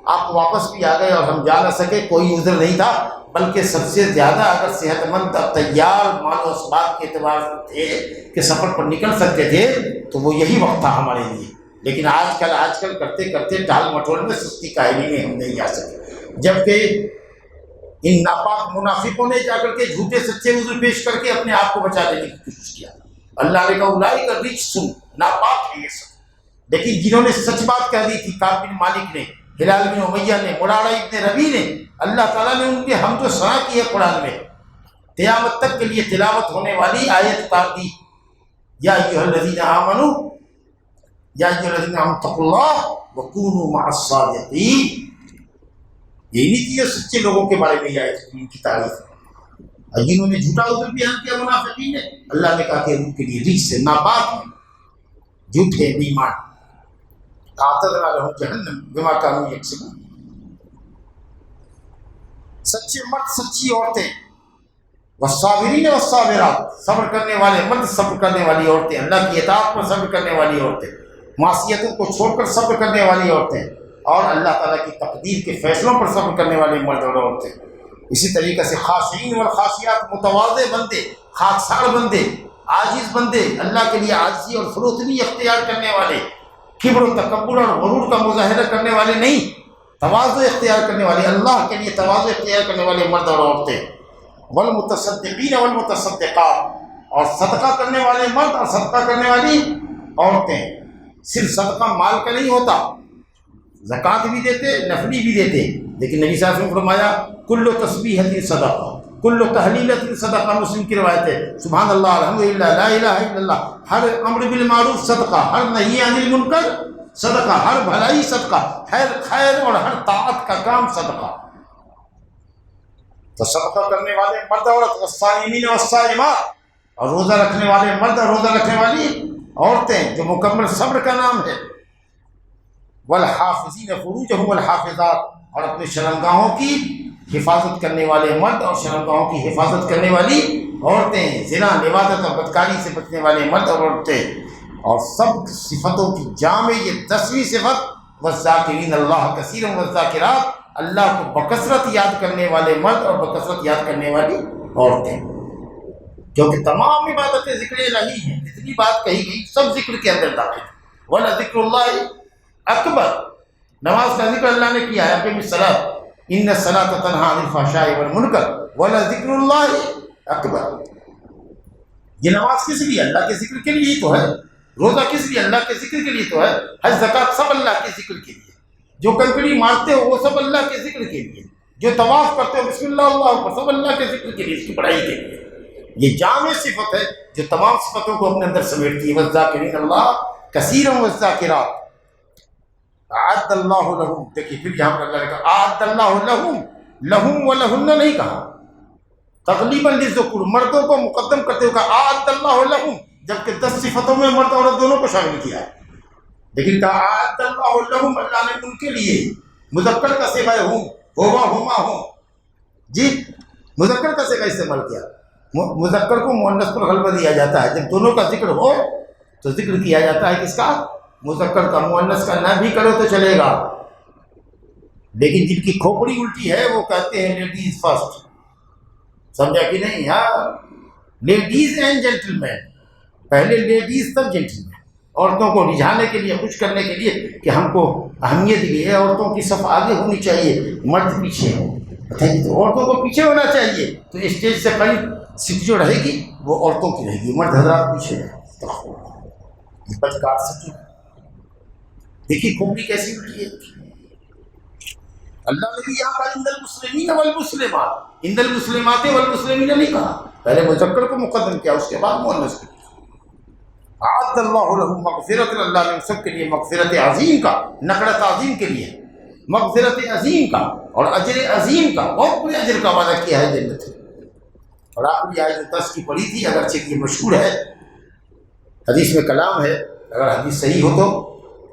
آپ واپس بھی آ گئے اور ہم جا نہ سکے. کوئی عذر نہیں تھا، بلکہ سب سے زیادہ اگر صحت مند تیار مال و اسباب کے اعتبار سے تھے کہ سفر پر نکل سکتے تھے تو وہ یہی وقت تھا ہمارے لیے. لیکن آج کل کرتے کرتے ٹال مٹول میں سستی کاہلی میں ہم نہیں آ سکے. جبکہ ان ناپاک منافقوں نے جا کر کے جھوٹے سچے عذر پیش کر کے اپنے آپ کو بچا لینے کی کوشش کیا. اللہ نے کہا اولئک رجس، ناپاک ہے یہ سب. لیکن جنہوں نے سچ بات کہہ دی تھی، کعب بن مالک نے، ہلال بن امیہ نے، مرارہ ابن ربیع نے، اللہ تعالیٰ نے ان کے حمد و ثنا کی ہے قرآن میں. قیامت تک کے لیے تلاوت ہونے والی آیت اتار دی، یا ایھا الذین آمنوا یا ایھا الذین آمنوا اتقوا اللہ وکونوا مع الصادقین. یہی نہیں کہ یہ سچے لوگوں کے بارے میں یہ آیت ان کی تعریف ہے. اور جنہوں نے جھوٹا عذر بیان کیا منافقین نے، اللہ نے کہا کہ ان کے لیے رجس سے، ناپاک ہیں، جھوٹے بیمان. اعتدنا لهم جہنم بما كانوا یکسبون. سچے مرد، سچی عورتیں، والصابرین والصابرات، صبر کرنے والے مرد، صبر کرنے والی عورتیں، اللہ کی اطاعت پر صبر کرنے والی عورتیں، معصیتوں کو چھوڑ کر صبر کرنے والی عورتیں، اور اللہ تعالیٰ کی تقدیر کے فیصلوں پر صبر کرنے والے مرد اور عورتیں. اسی طریقے سے خاشعین والخاشعات، متواضع بندے، خاکسار بندے، عاجز بندے، اللہ کے لیے عاجزی اور فروتنی اختیار کرنے والے، کبر و تکبر اور غرور کا مظاہرہ کرنے والے نہیں، تواضع اختیار کرنے والے، اللہ کے لیے تواضع اختیار کرنے والے مرد اور عورتیں. والمتصدقین والمتصدقات، اور صدقہ کرنے والے مرد اور صدقہ کرنے والی عورتیں. صرف صدقہ مال کا نہیں ہوتا، زکوٰۃ بھی دیتے، نفلی بھی دیتے. لیکن نبی صلی اللہ علیہ وسلم نے فرمایا کل تسبیحۃ صدقہ، کل تحلیلۃ صدقہ. مسلم کی روایت ہے، سبحان اللہ، الحمدللہ، لا الہ الا اللہ، ہر امر بالمعروف صدقہ، ہر نہی عن المنکر صدقہ، ہر بھلائی صدقہ، ہر خیر اور ہر طاعت کا کام صدقہ. تو صدقہ کرنے والے مرد عورت، والصائمین والصائمات، اور روزہ رکھنے والے مرد اور روزہ رکھنے والی عورتیں، جو مکمل صبر کا نام ہے. والحافظین فروجہم والحافظات، اور اپنے شرمگاہوں کی حفاظت کرنے والے مرد اور شرمگاہوں کی حفاظت کرنے والی عورتیں، زنا، لواطت اور بدکاری سے بچنے والے مرد اور عورتیں. اور سب صفتوں کی جامع یہ 10ویں صفت، والذاکرین اللہ کثیرا والذاکرات، اللہ کو بکثرت یاد کرنے والے مرد اور بکثرت یاد کرنے والی عورتیں. کیونکہ تمام عبادتیں ذکر الہی ہیں، جتنی بات کہی گئی سب ذکر کے اندر داخل ہیں. وَلَذِكْرُ اللَّهِ اکبر، نماز کا ذکر اللہ نے کیا ہے، اقیم الصلاۃ ان الصلاۃ تنہی عن الفحشاء والمنکر وَلَذِكْرُ اللَّهِ اکبر۔ یہ نماز کس لیے؟ اللہ کے ذکر کے لیے ہی تو ہے۔ روزہ کس لیے؟ اللہ کے ذکر کے لیے تو ہے۔ حج زکوٰۃ سب اللہ کے ذکر کے لیے۔ جو کنکڑی مارتے ہو وہ سب اللہ کے ذکر کے لیے، جو طواف کرتے ہو بسم اللہ اللہ اکبر سب اللہ کے ذکر کے لیے، اس کی پڑھائی کے لیے۔ یہ جامع صفت ہے جو تمام صفتوں کو اپنے اندر سمیٹتی ہے۔ والذاکرین اللہ کثیرا والذاکرات اعد اللہ لہم، دیکھیے پھر یہاں پر اللہ نے کہا اعد اللہ لہم، لہم و لہن نہیں کہا، تغلیباً للذکور، مردوں کو مقدم کرتے ہوئے کہا اعد اللہ لہم، جبکہ 10 صفتوں میں مرد عورت دونوں کو شامل کیا ہے، لیکن کہا اعد اللہ لہم، اللہ نے ان کے لیے، مذکر کا صیغہ ہوں، ہوا ہما ہوں، جی مذکر کا صیغہ استعمال کیا۔ مذکر کو مؤنث پر غلبہ دیا جاتا ہے، جب دونوں کا ذکر ہو تو ذکر کیا جاتا ہے کس کا؟ مذکر کا۔ مؤنث کا نہ بھی کرو تو چلے گا، لیکن جن کی کھوپڑی الٹی ہے وہ کہتے ہیں لیڈیز فرسٹ، سمجھا کہ نہیں؟ ہاں، لیڈیز اینڈ جینٹل مین، پہلے لیڈیز تب جینٹل مین، عورتوں کو رجھانے کے لیے، خوش کرنے کے لیے کہ ہم کو اہمیت دی ہے، عورتوں کی صف آگے ہونی چاہیے، مرد پیچھے ہو، تو عورتوں کو پیچھے ہونا چاہیے، تو اسٹیج سے قریب سیٹ جو رہے گی وہ عورتوں کی رہے گی، مرد حضرات پیچھے رہے۔ بدکار سچ، دیکھیے کھوپڑی کیسی الٹی ہے۔ اللہ نے بھی یہاں پر ان المسلمین والمسلمات، ان المسلمات والمسلمین نہیں کہا، پہلے مذکر کو مقدم کیا، اس کے بعد مؤنث کو۔ اعد اللہ لہم مغفرۃ، اللہ نے ان سب کے لیے مغفرت عظیم کا، نقرت عظیم کے لیے مغفرت عظیم کا اور اجر عظیم کا، بہت بڑے اجر کا وعدہ کیا ہے جنت میں۔ اور آخری آیت جو 10 کی پڑھی تھی، اگرچہ یہ مشہور ہے، حدیث میں کلام ہے، اگر حدیث صحیح ہو تو،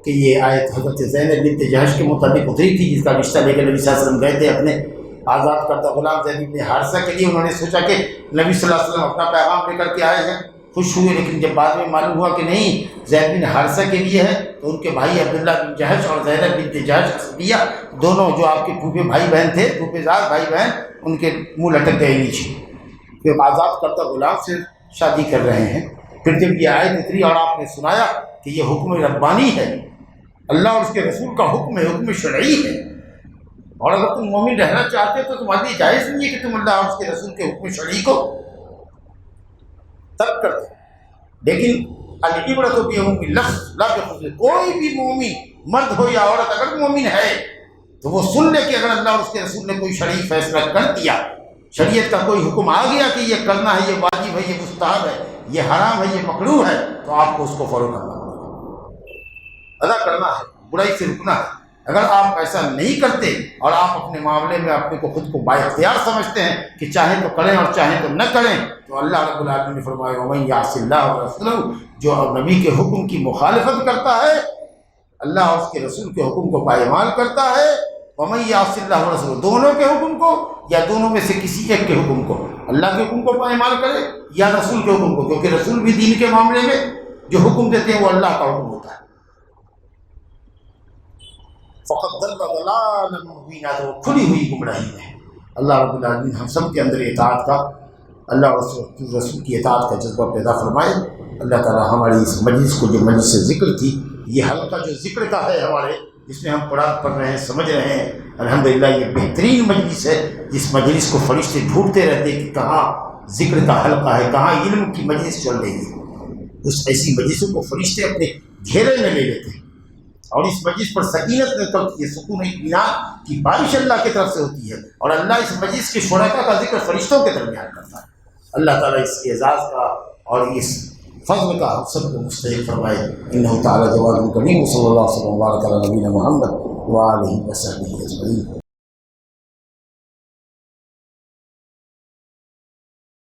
کہ یہ آیت حضرت زینب بنت جہش کے مطابق اتری تھی، جس کا رشتہ لے کر نبی صلی اللہ علیہ وسلم گئے تھے اپنے آزاد کردہ غلام زید بن حارثہ کے لیے۔ انہوں نے سوچا کہ نبی صلی اللہ علیہ وسلم اپنا پیغام لے کر کے آئے ہیں، خوش ہوئے، لیکن جب بعد میں معلوم ہوا کہ نہیں زید بن حارثہ کے لیے ہے، تو ان کے بھائی عبداللہ بن جہش اور زینب بنت جہش اسدیہ، دونوں جو آپ کے پھوپھے بھائی بہن تھے، پھوپھے زاد بھائی بہن، ان کے منہ لٹک گئے نیچے کہ آزاد کردہ غلام سے شادی کر رہے ہیں۔ پھر جب یہ آیت اتری اور آپ نے سنایا کہ یہ حکم ربانی ہے، اللہ اور اس کے رسول کا حکم ہے، حکم شرعی ہے، اور اگر تم مومن رہنا چاہتے ہو تو تمہارے لیے جائز نہیں ہے کہ تم اللہ اور اس کے رسول کے حکم شرعی کو ترک کرتے۔ لیکن العبرۃ بعموم اللفظ لا بخصوص، کوئی بھی مومن مرد ہو یا عورت اگر مومن ہے تو وہ سن لے کہ اگر اللہ اور اس کے رسول نے کوئی شرعی فیصلہ کر دیا، شریعت کا کوئی حکم آ گیا کہ یہ کرنا ہے، یہ واجب ہے، یہ مستحب ہے، یہ حرام ہے، یہ مکروہ ہے، تو آپ کو اس کو فالو کرنا ہے، ادا کرنا ہے، برائی سے رکنا ہے۔ اگر آپ ایسا نہیں کرتے اور آپ اپنے معاملے میں اپنے کو خود کو بااختیار سمجھتے ہیں کہ چاہیں تو کریں اور چاہیں تو نہ کریں، تو اللہ رب العالمین نے فرمایا وَمَن يَعْصِ اللَّهَ وَرَسُولَهُ، جو نبی کے حکم کی مخالفت کرتا ہے، اللہ اور اس کے رسول کے حکم کو پائمال کرتا ہے، وَمَن يَعْصِ اللَّهَ وَرَسُولَهُ، دونوں کے حکم کو یا دونوں میں سے کسی ایک کے حکم کو، اللہ کے حکم کو پائمال کرے یا رسول کے حکم کو، کیونکہ رسول بھی دین کے معاملے میں جو حکم دیتے ہیں وہ اللہ کا حکم ہوتا ہے، فقط ضل ضلالا مبینا، تو کھلی ہوئی گمراہی ہے۔ اللہ رب العالمین ہم سب کے اندر اطاعت کا، اللہ اور رسول کی اطاعت کا جذبہ پیدا فرمائے۔ اللہ تعالی ہماری اس مجلس کو، جو مجلس ذکر تھی، یہ حلقہ جو ذکر کا ہے ہمارے، جس میں ہم قرآن پڑھ رہے ہیں، سمجھ رہے ہیں، الحمدللہ یہ بہترین مجلس ہے، جس مجلس کو فرشتے ڈھونڈتے رہتے کہ کہاں ذکر کا حلقہ ہے، کہاں علم کی مجلس چل رہی ہے۔ اس ایسی مجلسوں کو فرشتے اپنے گھیرے میں لے لیتے ہیں، اور اس مجلس پر سکینت نکلتی ہے، سکون اطمینان کی بارش اللہ کی طرف سے ہوتی ہے، اور اللہ اس مجلس کے شرکاء کا ذکر فرشتوں کے درمیان کرتا ہے۔ اللہ تعالیٰ اس اعزاز کا اور اس فضل کا ہم سب کو مستحق فرمائے۔ انہ تعالیٰ جواد کریم، صلی اللہ علیہ وسلم وبارک علی نبینا محمد وآلہ وصحبہ اجمعین۔